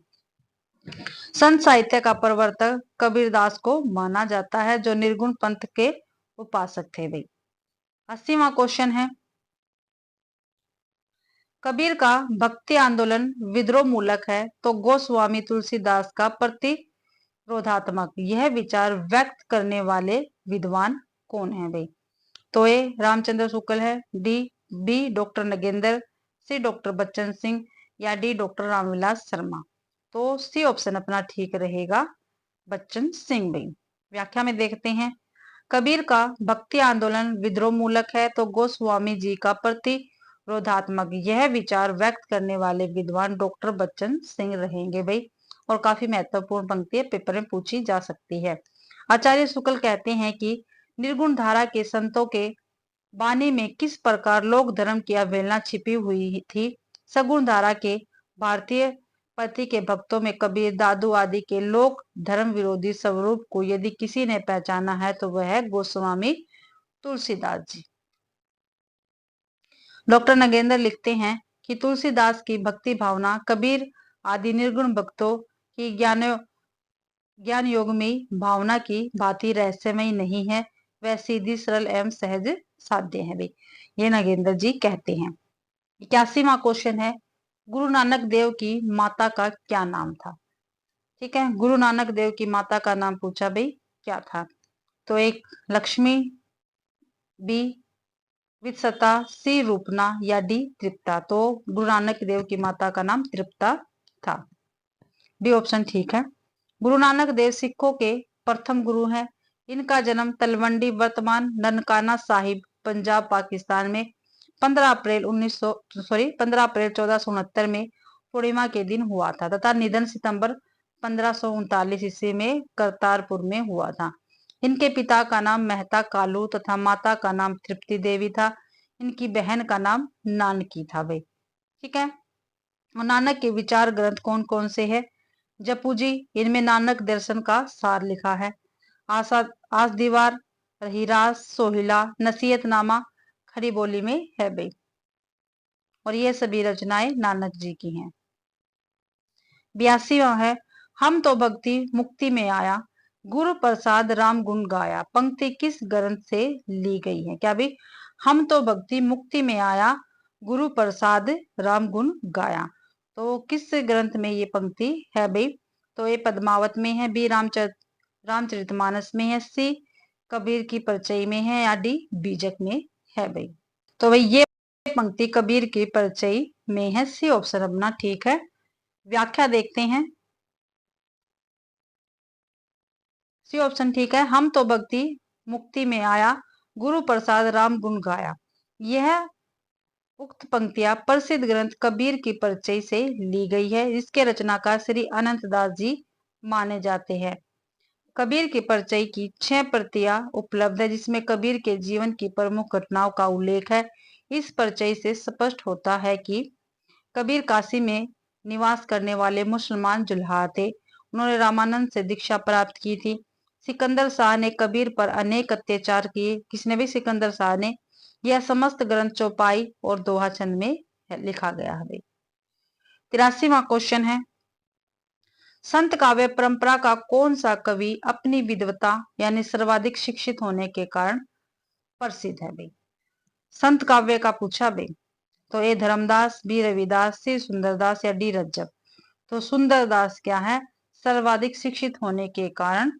Speaker 1: संत साहित्य का प्रवर्तक कबीरदास को माना जाता है, जो निर्गुण पंथ के उपासक थे भाई। 80वां क्वेश्चन है, कबीर का भक्ति आंदोलन विद्रोह मूलक है तो गोस्वामी तुलसीदास का प्रतिरोधात्मक यह विचार व्यक्त करने वाले विद्वान कौन है भाई? तो ए रामचंद्र शुक्ल है, डी बी डॉक्टर नगेंद्र, सी डॉक्टर बच्चन सिंह, या डी डॉक्टर रामविलास शर्मा। तो सी ऑप्शन अपना ठीक रहेगा, बच्चन सिंह भाई। व्याख्या में देखते हैं, कबीर का भक्ति आंदोलन विद्रोह मूलक है तो गोस्वामी जी का प्रतिरोधात्मक यह विचार व्यक्त करने वाले विद्वान डॉक्टर बच्चन सिंह रहेंगे भाई। और काफी महत्वपूर्ण पंक्ति है, पेपर में पूछी जा सकती है। आचार्य शुक्ल कहते हैं कि निर्गुण धारा के संतों के वाणी में किस प्रकार लोक धर्म की अवहेलना छिपी हुई थी। सगुण धारा के भारतीय पति के भक्तों में कबीर, दादू आदि के लोक धर्म विरोधी स्वरूप को यदि किसी ने पहचाना है तो वह है गोस्वामी तुलसीदास जी। डॉक्टर नगेंद्र लिखते हैं कि तुलसीदास की भक्ति भावना कबीर आदि निर्गुण भक्तों की ज्ञान योग में भावना की भांति रहस्यमय नहीं है। वह सीधी सरल एवं सहज साध्य है भाई, ये नागेंद्र जी कहते हैं। 81वां क्वेश्चन है, गुरु नानक देव की माता का क्या नाम था? ठीक है, गुरु नानक देव की माता का नाम पूछा भाई, क्या था? तो एक लक्ष्मी, बी वित्सता, सी रूपना या डी तृप्ता। तो गुरु नानक देव की माता का नाम तृप्ता था। डी ऑप्शन ठीक है। गुरु नानक देव सिखों के प्रथम गुरु हैं। इनका जन्म तलवंडी वर्तमान ननकाना साहिब पंजाब पाकिस्तान में 15 अप्रैल 1469 में पूर्णिमा के दिन हुआ था तथा निधन सितंबर 1539 ईस्वी में करतारपुर में हुआ था। इनके पिता का नाम मेहता कालू तथा माता का नाम तृप्ति देवी था। इनकी बहन का नाम नानकी था भाई। ठीक है, और नानक के विचार ग्रंथ कौन कौन से है? जपू जी, इनमें नानक दर्शन का सार लिखा है। आसा आस दीवार, रहीरास, सोहिला, नसीहतनामा खड़ी बोली में है भाई, और ये सभी रचनाएं नानक जी की हैं। 82वां है, हम तो भक्ति मुक्ति में आया, गुरु प्रसाद राम गुण गाया। पंक्ति किस ग्रंथ से ली गई है? क्या भाई? हम तो भक्ति मुक्ति में आया, गुरु प्रसाद राम गुण गाया। तो किस ग्रंथ में ये पंक्ति है भाई? तो ये पद्मावत में है, बी रामचरितमानस में है, सी कबीर की परचई में है, या डी बीजक में है भाई। तो भाई ये पंक्ति कबीर की परचई में है, सी ऑप्शन अपना ठीक है। व्याख्या देखते हैं। सी ऑप्शन ठीक है। हम तो भक्ति मुक्ति में आया, गुरु प्रसाद राम गुण गाया। यह उक्त पंक्तियां प्रसिद्ध ग्रंथ कबीर की परिचय से ली गई है, जिसके रचनाकार श्री अनंत दास जी माने जाते हैं। कबीर की परिचय की 6 प्रतियां उपलब्ध है, जिसमें कबीर के जीवन की प्रमुख घटनाओं का उल्लेख है। इस परिचय से स्पष्ट होता है कि कबीर काशी में निवास करने वाले मुसलमान जुल्हा थे। उन्होंने रामानंद से दीक्षा प्राप्त की थी। सिकंदर शाह ने कबीर पर अनेक अत्याचार किए। किसने भी? सिकंदर शाह ने। यह समस्त ग्रंथ चौपाई और दोहा छंद में लिखा गया है। 83वां क्वेश्चन है, संत काव्य परंपरा का कौन सा कवि अपनी विद्वता यानी सर्वाधिक शिक्षित होने के कारण प्रसिद्ध है भाई? संत काव्य का पूछा भाई, तो ए धर्मदास, बी रविदास, सी सुंदरदास या डी रज्जब। तो सुंदरदास क्या है? सर्वाधिक शिक्षित होने के कारण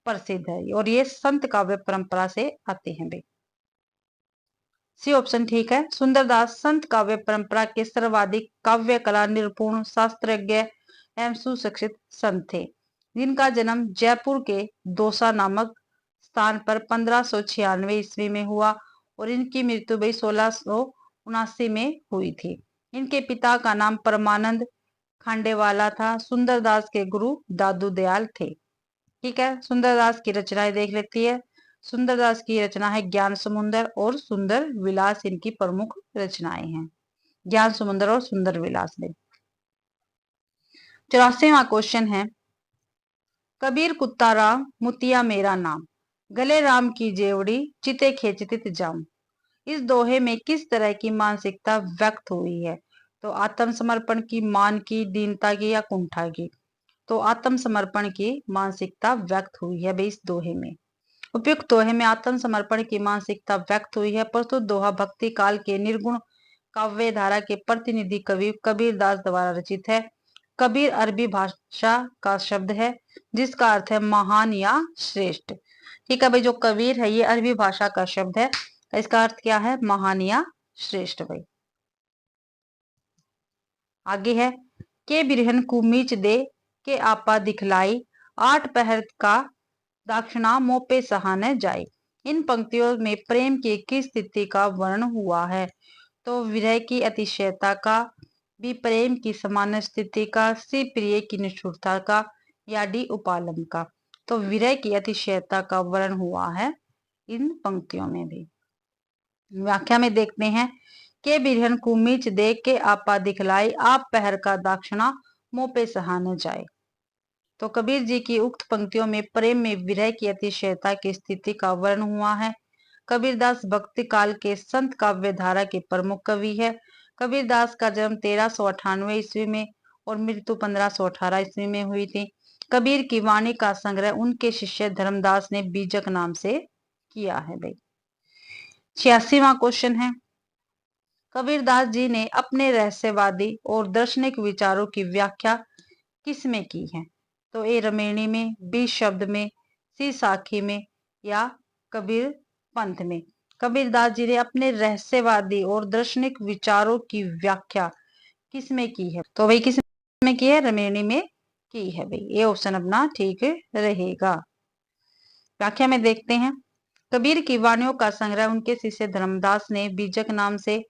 Speaker 1: प्रसिद्ध है, और ये संत काव्य परंपरा से आते हैं भाई। सी ऑप्शन ठीक है। सुंदरदास संत काव्य परंपरा के सर्वाधिक काव्य कला निपुण, शास्त्रज्ञ एवं सुशिक्षित संत थे, जिनका जन्म जयपुर के दौसा नामक स्थान पर 1596 ईस्वी में हुआ और इनकी मृत्यु भाई 1679 में हुई थी। इनके पिता का नाम परमानंद खांडेवाला था। सुंदरदास के गुरु दादू दयाल थे। ठीक है, सुंदरदास की रचनाएं देख लेती है। सुंदरदास की रचना है ज्ञान समुंदर और सुंदर विलास, इनकी प्रमुख रचनाएं हैं, ज्ञान समुंदर और सुंदर विलास में। 84वां क्वेश्चन है, कबीर कुत्ता राम मुतिया मेरा नाम, गले राम की जेवड़ी चिते खेचतित जाम। इस दोहे में किस तरह की मानसिकता व्यक्त हुई है? तो आत्मसमर्पण की, मान की, दीनता की या कुंठा की। तो आत्मसमर्पण की मानसिकता व्यक्त हुई है भाई इस दोहे में। उपयुक्त दोहे में आत्मसमर्पण की मानसिकता व्यक्त हुई है। प्रस्तुत दोहा भक्ति काल के निर्गुण काव्य धारा के प्रतिनिधि कवि कबीर दास द्वारा रचित है। कबीर अरबी भाषा का शब्द है, जिसका अर्थ है महान या श्रेष्ठ। ठीक है भाई, जो कबीर है ये अरबी भाषा का शब्द है, इसका अर्थ क्या है? महान या श्रेष्ठ भाई। आगे है, के बिरहन को मीच दे के आपा दिखलाई, 8 पहर का दाक्षिणा मोह पे सहाने जाए। इन पंक्तियों में प्रेम की किस स्थिति का वर्णन हुआ है? तो विरह की अतिशयता का, बी प्रेम की समान स्थिति का, सी प्रिय की निष्ठुरता का, या डी उपालम का। तो विरह की अतिशयता का वर्णन हुआ है इन पंक्तियों में भी। व्याख्या में देखते हैं, के बिरहन को मीच दे के आपा दिखलाई, आप पहर का दाक्षिणा मोह पे सहाने जाए। तो कबीर जी की उक्त पंक्तियों में प्रेम में विरह की अतिशयता की स्थिति का वर्णन हुआ है। कबीरदास भक्ति काल के संत काव्य धारा के प्रमुख कवि है। कबीरदास का जन्म 1398 ईस्वी में और मृत्यु 1518 ईस्वी में हुई थी। कबीर की वाणी का संग्रह उनके शिष्य धर्मदास ने बीजक नाम से किया है भाई। 86वां क्वेश्चन है, कबीरदास जी ने अपने रहस्यवादी और दार्शनिक विचारों की व्याख्या किसमें की है? तो ए रमेणी में, बी शब्द में, सी साखी में या कबीर पंथ में। कबीरदास जी ने अपने रहस्यवादी और दार्शनिक विचारों की व्याख्या किसमें की है? तो भाई किस में की है? रमेणी में की है भाई। ये ऑप्शन अपना ठीक रहेगा। व्याख्या में देखते हैं, कबीर की वाणियों का संग्रह उनके शिष्य धर्मदास ने बीजक नाम से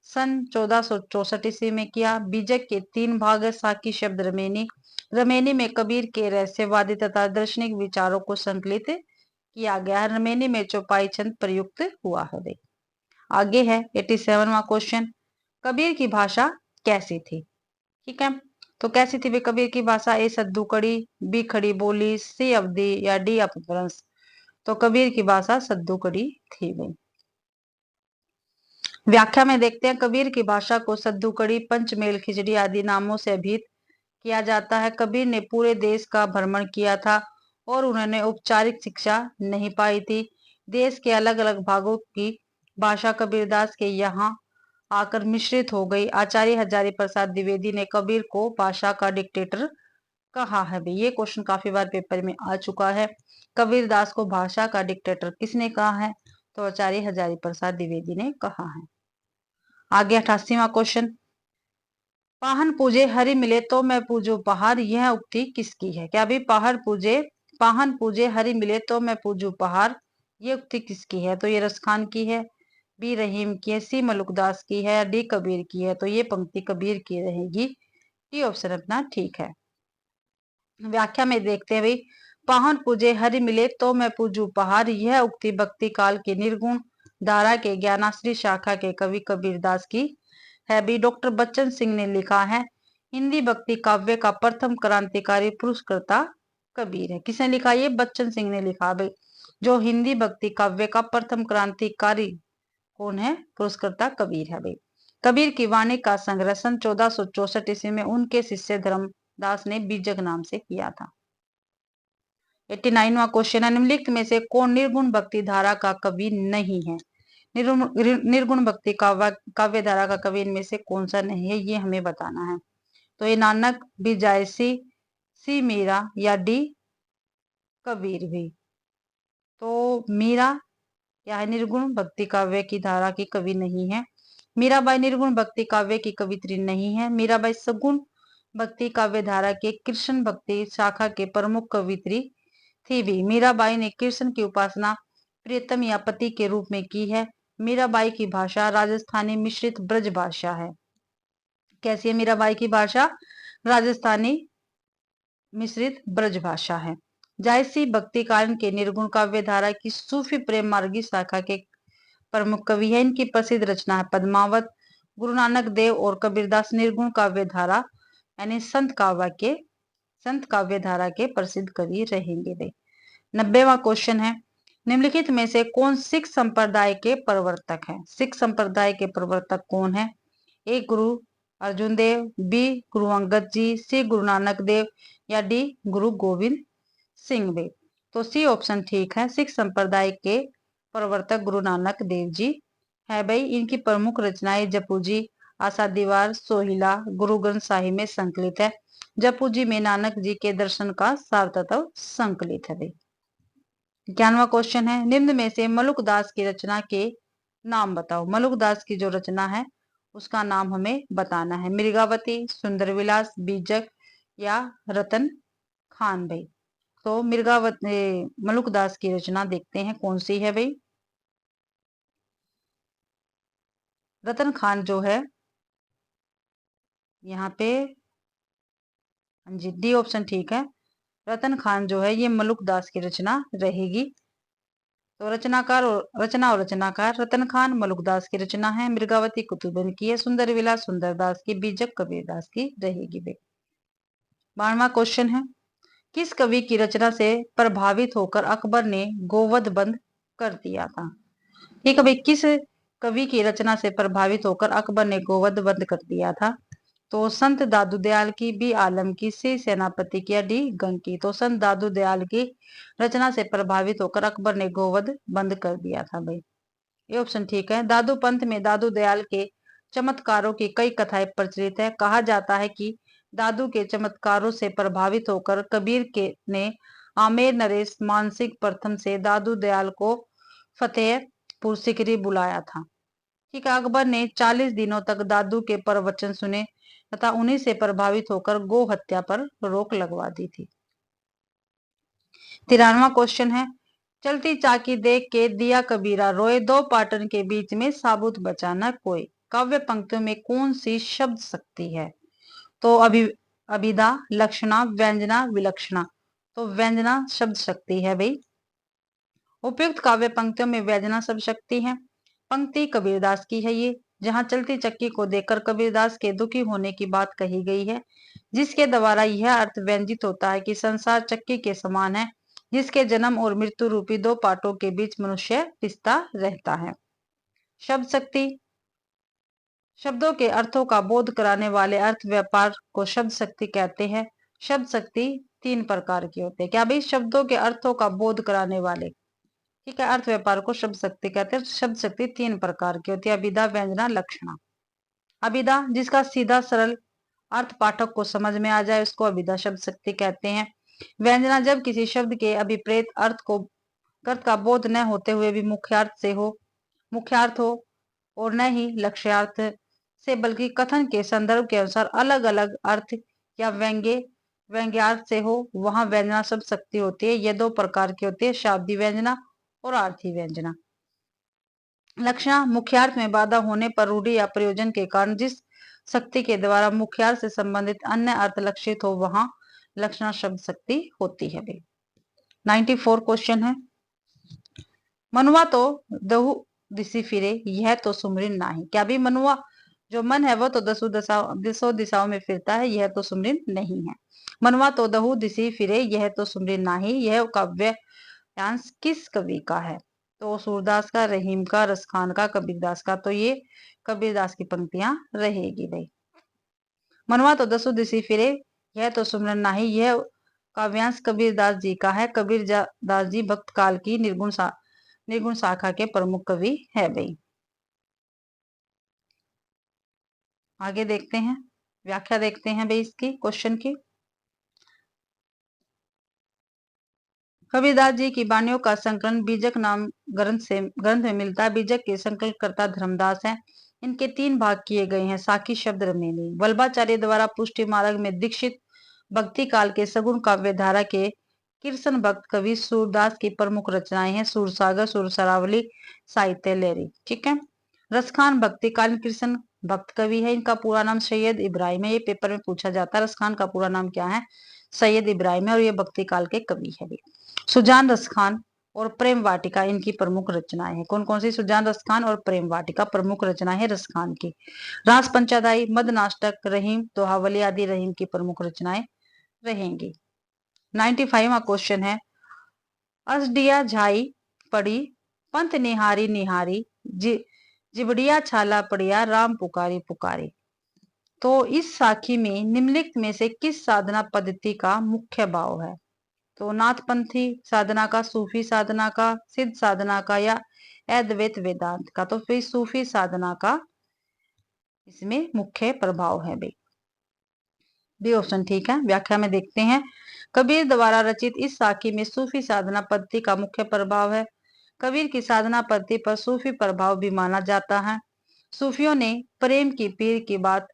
Speaker 1: सन 1464 ईस्वी में किया। बीजक के 3 भाग, साकी शब्द रमेनी। रमेनी में कबीर के रहस्यवादी तथा दार्शनिक विचारों को संकलित किया गया है। रमेनी में चौपाई छंद प्रयुक्त हुआ है भाई। आगे है 87वां क्वेश्चन, कबीर की भाषा कैसी थी? ठीक है, तो कैसी थी भाई कबीर की भाषा? ए सद्दू कड़ी, बी खड़ी बोली, सी अवधि या डी अपभ्रंश। तो कबीर की भाषा सद्दू कड़ी थी भाई। व्याख्या में देखते हैं, कबीर की भाषा को सद्दू कड़ी, पंचमेल, खिचड़ी आदि नामों से अभिहित किया जाता है। कबीर ने पूरे देश का भ्रमण किया था और उन्होंने औपचारिक शिक्षा नहीं पाई थी। देश के अलग अलग भागों की भाषा कबीरदास के यहाँ आकर मिश्रित हो गई। आचार्य हजारी प्रसाद द्विवेदी ने कबीर को भाषा का डिक्टेटर कहा है भाई। ये क्वेश्चन काफी बार पेपर में आ चुका है। कबीरदास को भाषा का डिक्टेटर किसने कहा है? तो आचार्य हजारी प्रसाद द्विवेदी ने कहा है। आगे 88वां क्वेश्चन, पाहन पूजे हरि मिले तो मैं पूजू पहाड़, यह उक्ति किसकी है? क्या भी पाहन पूजे हरि मिले तो मैं पूजू पहाड़, ये उक्ति किसकी है? तो ये रसखान की है, बी रहीम की है, सी मलुकदास की है, डी कबीर की है। तो ये पंक्ति कबीर की रहेगी। डी ऑप्शन अपना ठीक है। व्याख्या में देखते हैं भाई, पाहन पूजे हरि मिले तो मैं पूजू पहाड़, यह उक्ति भक्ति काल के निर्गुण धारा के ज्ञानाश्री शाखा के कवि कबीरदास की है भी। डॉक्टर बच्चन सिंह ने लिखा है, हिंदी भक्ति काव्य का प्रथम क्रांतिकारी पुरस्कर्ता कबीर है। किसने लिखा? ये बच्चन सिंह ने लिखा भाई। जो हिंदी भक्ति काव्य का प्रथम क्रांतिकारी कौन है? पुरस्कर्ता कबीर है भाई। कबीर की वाणी का संग्रह सन 1464 ईस्वी में उनके शिष्य धर्मदास ने बीजक नाम से किया था। 89वां क्वेश्चन है, निम्नलिखित में से कौन निर्गुण भक्ति धारा का कवि नहीं है? निर्गुण भक्ति काव्य धारा का कवि इनमें से कौन सा नहीं है, ये हमें बताना है। तो ये नानक, बी जायसी, सी मीरा या डी कबीर भी। तो मीरा क्या है? निर्गुण भक्ति काव्य की धारा की कवि नहीं है। मीराबाई निर्गुण भक्ति काव्य की कवित्री नहीं है। मीराबाई सगुण भक्ति काव्य धारा के कृष्ण भक्ति शाखा के प्रमुख कवित्री थी भी। मीराबाई ने कृष्ण की उपासना प्रियतम या पति के रूप में की है। मीराबाई की भाषा राजस्थानी मिश्रित ब्रज भाषा है। कैसी है मीराबाई की भाषा? राजस्थानी मिश्रित ब्रज भाषा है। जायसी भक्ति कालीन के निर्गुण काव्य धारा की सूफी प्रेम मार्गी शाखा के प्रमुख कवि है। इनकी प्रसिद्ध रचना है पद्मावत। गुरु नानक देव और कबीरदास निर्गुण काव्य धारा यानी संत काव्य धारा के प्रसिद्ध कवि रहेंगे वे। 90वां क्वेश्चन है, निम्नलिखित में से कौन सिख संप्रदाय के प्रवर्तक है? सिख संप्रदाय के प्रवर्तक कौन है? ए गुरु अर्जुन देव, बी गुरु अंगद जी, सी गुरु नानक देव या डी गुरु गोविंद सिंह देव। तो सी ऑप्शन ठीक है। सिख संप्रदाय के प्रवर्तक गुरु नानक देव जी है भाई। इनकी प्रमुख रचनाएं जपू जी, आशा दीवार, सोहिला गुरु ग्रंथ साहिब में संकलित है। जपू जी में नानक जी के दर्शन का सार तत्व संकलित है भाई। 91वां क्वेश्चन है, निम्न में से मलुकदास की रचना के नाम बताओ। मलुकदास की जो रचना है उसका नाम हमें बताना है। मृगावती, सुंदर विलास, बीजक या रतन खान भाई। तो मलुकदास की रचना देखते हैं कौन सी है भाई। रतन खान जो है यहाँ पे, जी डी ऑप्शन ठीक है। रतन खान जो है ये मलुकदास की रचना रहेगी। तो रचनाकार रतन खान मलुकदास की रचना है। मृगावती कुतुबन की है। सुंदर विलास सुंदरदास की, बीजक कबीरदास की रहेगी भाई। 12वां क्वेश्चन है, किस कवि की रचना से प्रभावित होकर अकबर ने गोवध बंद कर दिया था? ठीक है भाई, किस कवि की रचना से प्रभावित होकर अकबर ने गोवध बंद कर दिया था? तो संत दादू दयाल की, बी आलम की, सी सेनापति की या डी गंग की। तो संत दादू दयाल की रचना से प्रभावित होकर अकबर ने गोवध बंद कर दिया था भाई। ये ऑप्शन ठीक है। दादू पंथ में दादू दयाल के चमत्कारों की कई कथाएं प्रचलित है। कहा जाता है कि दादू के चमत्कारों से प्रभावित होकर कबीर के ने आमेर नरेश मानसिक प्रथम से दादू दयाल को फतेहपुर सिकरी बुलाया था। ठीक है। अकबर ने 40 दिनों तक दादू के प्रवचन सुने तथा उन्हीं से प्रभावित होकर गो हत्या पर रोक लगवा दी थी। 93वां क्वेश्चन है, चलती चाकी देख के दिया कबीरा रोए, दो पाटन के बीच में साबुत बचा न कोई। काव्य पंक्तियों में कौन सी शब्द शक्ति है? तो अभिधा, लक्षणा, व्यंजना, विलक्षणा। तो व्यंजना शब्द शक्ति है भाई। उपयुक्त काव्य पंक्तियों में व्यंजना शब्द शक्ति है। पंक्ति कबीरदास की है ये, जहां चलती चक्की को देखकर कबीरदास के दुखी होने की बात कही गई है, जिसके द्वारा यह अर्थ व्यंजित होता है कि संसार चक्की के समान है, जिसके जन्म और मृत्यु रूपी दो पाटों के बीच मनुष्य पिसता रहता है। शब्द शक्ति, शब्दों के अर्थों का बोध कराने वाले अर्थ व्यापार को शब्द शक्ति कहते हैं। शब्द शक्ति 3 प्रकार के होते हैं। क्या भाई? शब्दों के अर्थों का बोध कराने वाले, ठीक है, अर्थ व्यापार को शब्द शक्ति कहते हैं। शब्द शक्ति 3 प्रकार की होती है, अभिधा, व्यंजना, लक्षणा। अभिधा जिसका सीधा सरल अर्थ पाठक को समझ में आ जाए, उसको अभिधा शब्द शक्ति कहते हैं। व्यंजना जब किसी शब्द के अभिप्रेत अर्थ का बोध न होते हुए भी मुख्यार्थ हो और न ही लक्ष्यार्थ से, बल्कि कथन के संदर्भ के अनुसार अलग अलग अर्थ या व्यंग्यार्थ से हो, वहां व्यंजना शब्द शक्ति होती है। ये 2 प्रकार की होती है, शाब्दी व्यंजना और आर्थी व्यंजना। लक्षणा मुख्यार्थ में बाधा होने पर रूढ़ि या प्रयोजन के कारण जिस शक्ति के द्वारा मुख्यार्थ से संबंधित अन्य अर्थ लक्षित हो, वहां लक्षणा शब्द शक्ति होती है भाई। 94 क्वेश्चन है, मनुआ तो दहु दिशि फिरे, यह तो सुमरिन नाही। क्या भी? मनुआ जो मन है वो तो दसों दिशाओं में फिरता है, यह तो सुमरिन नहीं है। मनुआ तो दहु दिशि फिरे, यह तो सुमरिन नाही, यह काव्य किस कवि का है? तो सूरदास का, रहीम का, रसखान का, कबीरदास का। तो ये कबीरदास की पंक्तियां रहेगी भाई। मनवा तो दसों दिशि फिरे, यह तो सुमरन नाही, यह काव्यांश कबीरदास जी का है। कबीरदास जी भक्त काल की निर्गुण शाखा के प्रमुख कवि है भाई। आगे देखते हैं, व्याख्या देखते हैं भाई इसकी क्वेश्चन की। कबीरदास जी की वाणियों का संकलन बीजक नाम ग्रंथ में मिलता है। बीजक के संकलनकर्ता धर्मदास हैं। इनके 3 भाग किए गए हैं, साकी, शब्द, रमेनी। वल्लभाचार्य द्वारा पुष्टि मार्ग में दीक्षित भक्ति काल के सगुण काव्य धारा के कृष्ण भक्त कवि सूरदास की प्रमुख रचनाएं हैं, सूरसागर, सूरसरावली, साहित्य लहरी। ठीक है। रसखान भक्तिकालीन कृष्ण भक्त कवि है। इनका पूरा नाम सैयद इब्राहिम है। ये पेपर में पूछा जाता है। रसखान का पूरा नाम क्या है? सैयद इब्राहिम है और ये भक्ति काल के कवि है। सुजान रसखान और प्रेम वाटिका इनकी प्रमुख रचनाएं हैं। कौन कौन सी? सुजान रसखान और प्रेम वाटिका प्रमुख रचनाएं है रसखान की। रास पंचादाई, मद नाटक, रहीम, दोहावली आदि रहीम की प्रमुख रचनाएं रहेंगी। 95वां क्वेश्चन है, असडिया झाई पड़ी, पंथ निहारी निहारी, जिबड़िया छाला पड़िया, राम पुकारी पुकारी। तो इस साखी में निम्नलिखित में से किस साधना पद्धति का मुख्य भाव है? तो नाथपंथी साधना का, सूफी साधना का, सिद्ध साधना का या अद्वैत वेदांत का? तो फिर सूफी साधना का इसमें मुख्य प्रभाव है भाई। बी ऑप्शन ठीक है। व्याख्या में देखते हैं, कबीर द्वारा रचित इस साखी में सूफी साधना पद्धति का मुख्य प्रभाव है। कबीर की साधना पद्धति पर सूफी प्रभाव भी माना जाता है। सूफियों ने प्रेम की पीर की बात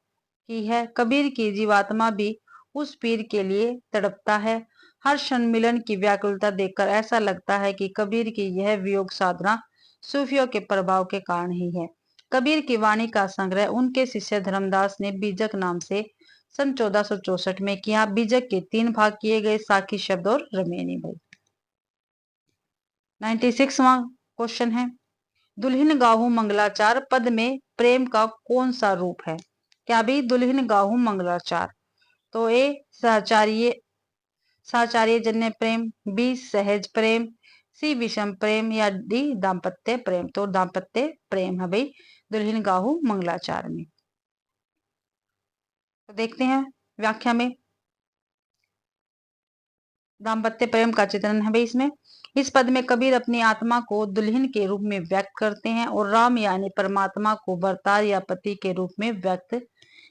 Speaker 1: की है। कबीर की जीवात्मा भी उस पीर के लिए तड़पता है। हर क्षण मिलन की व्याकुलता देखकर ऐसा लगता है कि कबीर की यह वियोग साधना सूफियों के प्रभाव के कारण ही है। कबीर की वाणी का संग्रह उनके शिष्य धर्मदास ने बीजक नाम से सन 1464 में किया। बीजक के 3 भाग किए गए, साखी, शब्द और रमेनी भाई। 96वां क्वेश्चन है, दुल्हिन गाहू मंगलाचार पद में प्रेम का कौन सा रूप है? क्या भी? दुल्हिन गाहू मंगलाचार। तो ए साचार्य जन्य प्रेम, बी सहज प्रेम, सी विषम प्रेम या डी दाम्पत्य प्रेम। तो दाम्पत्य प्रेम है भाई दुल्हिन गाहू मंगलाचार में। तो देखते हैं व्याख्या में। दाम्पत्य प्रेम का चित्रण है भाई इसमें। इस पद में कबीर अपनी आत्मा को दुल्हन के रूप में व्यक्त करते हैं और राम यानी परमात्मा को भरतार या पति के रूप में व्यक्त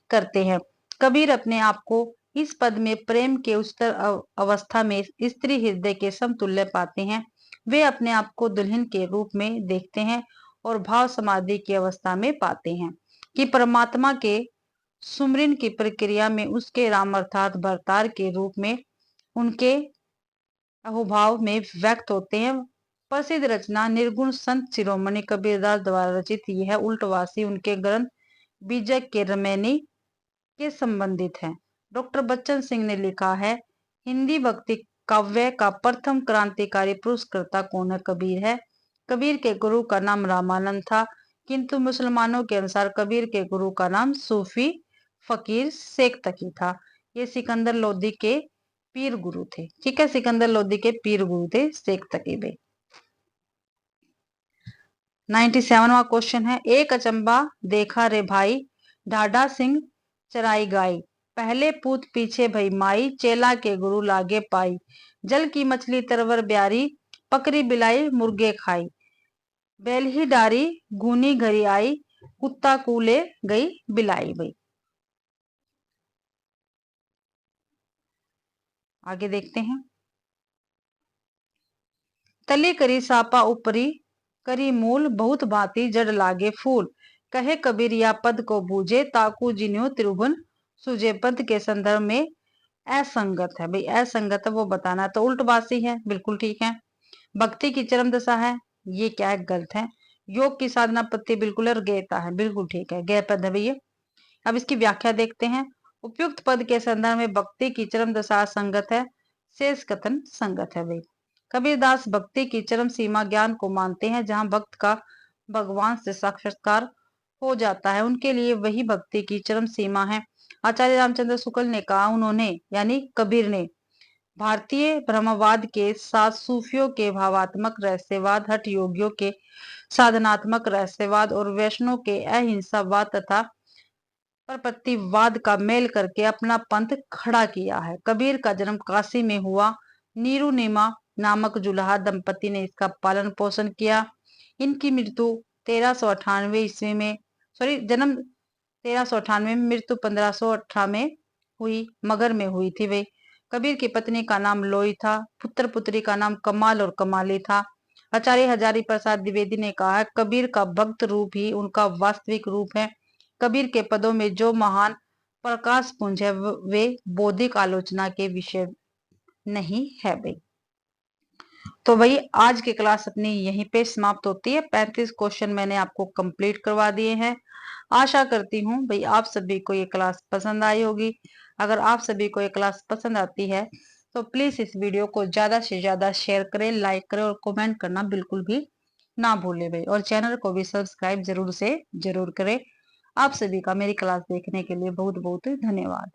Speaker 1: करते हैं। कबीर अपने आप को इस पद में प्रेम के उच्चतर अवस्था में स्त्री हृदय के समतुल्य पाते हैं। वे अपने आप को दुल्हन के रूप में देखते हैं और भाव समाधि की अवस्था में पाते हैं कि परमात्मा के सुमरन की प्रक्रिया में उसके राम अर्थात भरतार के रूप में उनके अहोभाव में व्यक्त होते हैं। प्रसिद्ध रचना निर्गुण संत शिरोमणि कबीरदास द्वारा रचित यह उल्टवासी उनके ग्रंथ बीजक के रमैनी के संबंधित है। डॉक्टर बच्चन सिंह ने लिखा है, हिंदी भक्ति काव्य का प्रथम क्रांतिकारी पुरस्कर्ता कौन है? कबीर है। कबीर के गुरु का नाम रामानंद था, किंतु मुसलमानों के अनुसार कबीर के गुरु का नाम सूफी फकीर शेख तकी था। ये सिकंदर लोदी के पीर गुरु थे। ठीक है, सिकंदर लोदी के पीर गुरु थे शेख तकी बे। 97वां क्वेश्चन है, एक अचंबा देखा रे भाई, ढाढा सिंह चराई गाई, पहले पूत पीछे भई माई, चेला के गुरु लागे पाई, जल की मछली तरवर ब्यारी, पकड़ी बिलाई मुर्गे खाई, बैल ही डारी गूनी घरी आई, कुत्ता कूले गई बिलाई। भाई आगे देखते हैं। तली करी सापा ऊपरी, करी मूल बहुत भांति जड़ लागे फूल, कहे कबीर या पद को बूझे, ताकू जिन्यो त्रिभुवन सूझे। पद के संदर्भ में असंगत है। भाई असंगत है वो बताना है, तो उल्टवासी है, बिल्कुल ठीक है। भक्ति की चरम दशा है, ये क्या है? गलत है। योग की साधना पत्ति बिल्कुल, और गेता है, बिल्कुल ठीक है, गै पद है भैया। अब इसकी व्याख्या देखते हैं। उपयुक्त पद के संदर्भ में भक्ति की चरम दशा संगत है, शेष कथन संगत है। भाई कबीरदास भक्ति की चरम सीमा ज्ञान को मानते हैं, जहां भक्त का भगवान से साक्षात्कार हो जाता है, उनके लिए वही भक्ति की चरम सीमा है। आचार्य रामचंद्र शुक्ल ने कहा, उन्होंने यानी कबीर ने भारतीय ब्रह्मवाद के साथ सूफियों के भावात्मक रहस्यवाद, हठ योगियों के साधनात्मक रहस्यवाद और वैष्णव के अहिंसावाद तथा परपत्तिवाद का मेल करके अपना पंथ खड़ा किया है। कबीर का जन्म काशी में हुआ। नीरू नीमा नामक जुलाहा दंपति ने इसका पालन पोषण किया। इनकी मृत्यु 1398 ईस्वी में, जन्म 1398 में, मृत्यु 1518 में हुई, मगर में हुई थी। वे कबीर की पत्नी का नाम लोई था, पुत्र पुत्री का नाम कमाल और कमाली था। आचार्य हजारी प्रसाद द्विवेदी ने कहा है, कबीर का भक्त रूप ही उनका वास्तविक रूप है। कबीर के पदों में जो महान प्रकाश पुंज है वे बौद्धिक आलोचना के विषय नहीं है। भाई तो भाई आज की क्लास अपनी यहीं पे समाप्त होती है। 35 क्वेश्चन मैंने आपको कंप्लीट करवा दिए हैं। आशा करती हूँ भाई आप सभी को ये क्लास पसंद आई होगी। अगर आप सभी को ये क्लास पसंद आती है तो प्लीज इस वीडियो को ज्यादा से ज्यादा शेयर करें, लाइक करें और कमेंट करना बिल्कुल भी ना भूलें भाई, और चैनल को भी सब्सक्राइब जरूर से जरूर करें। आप सभी का मेरी क्लास देखने के लिए बहुत बहुत धन्यवाद।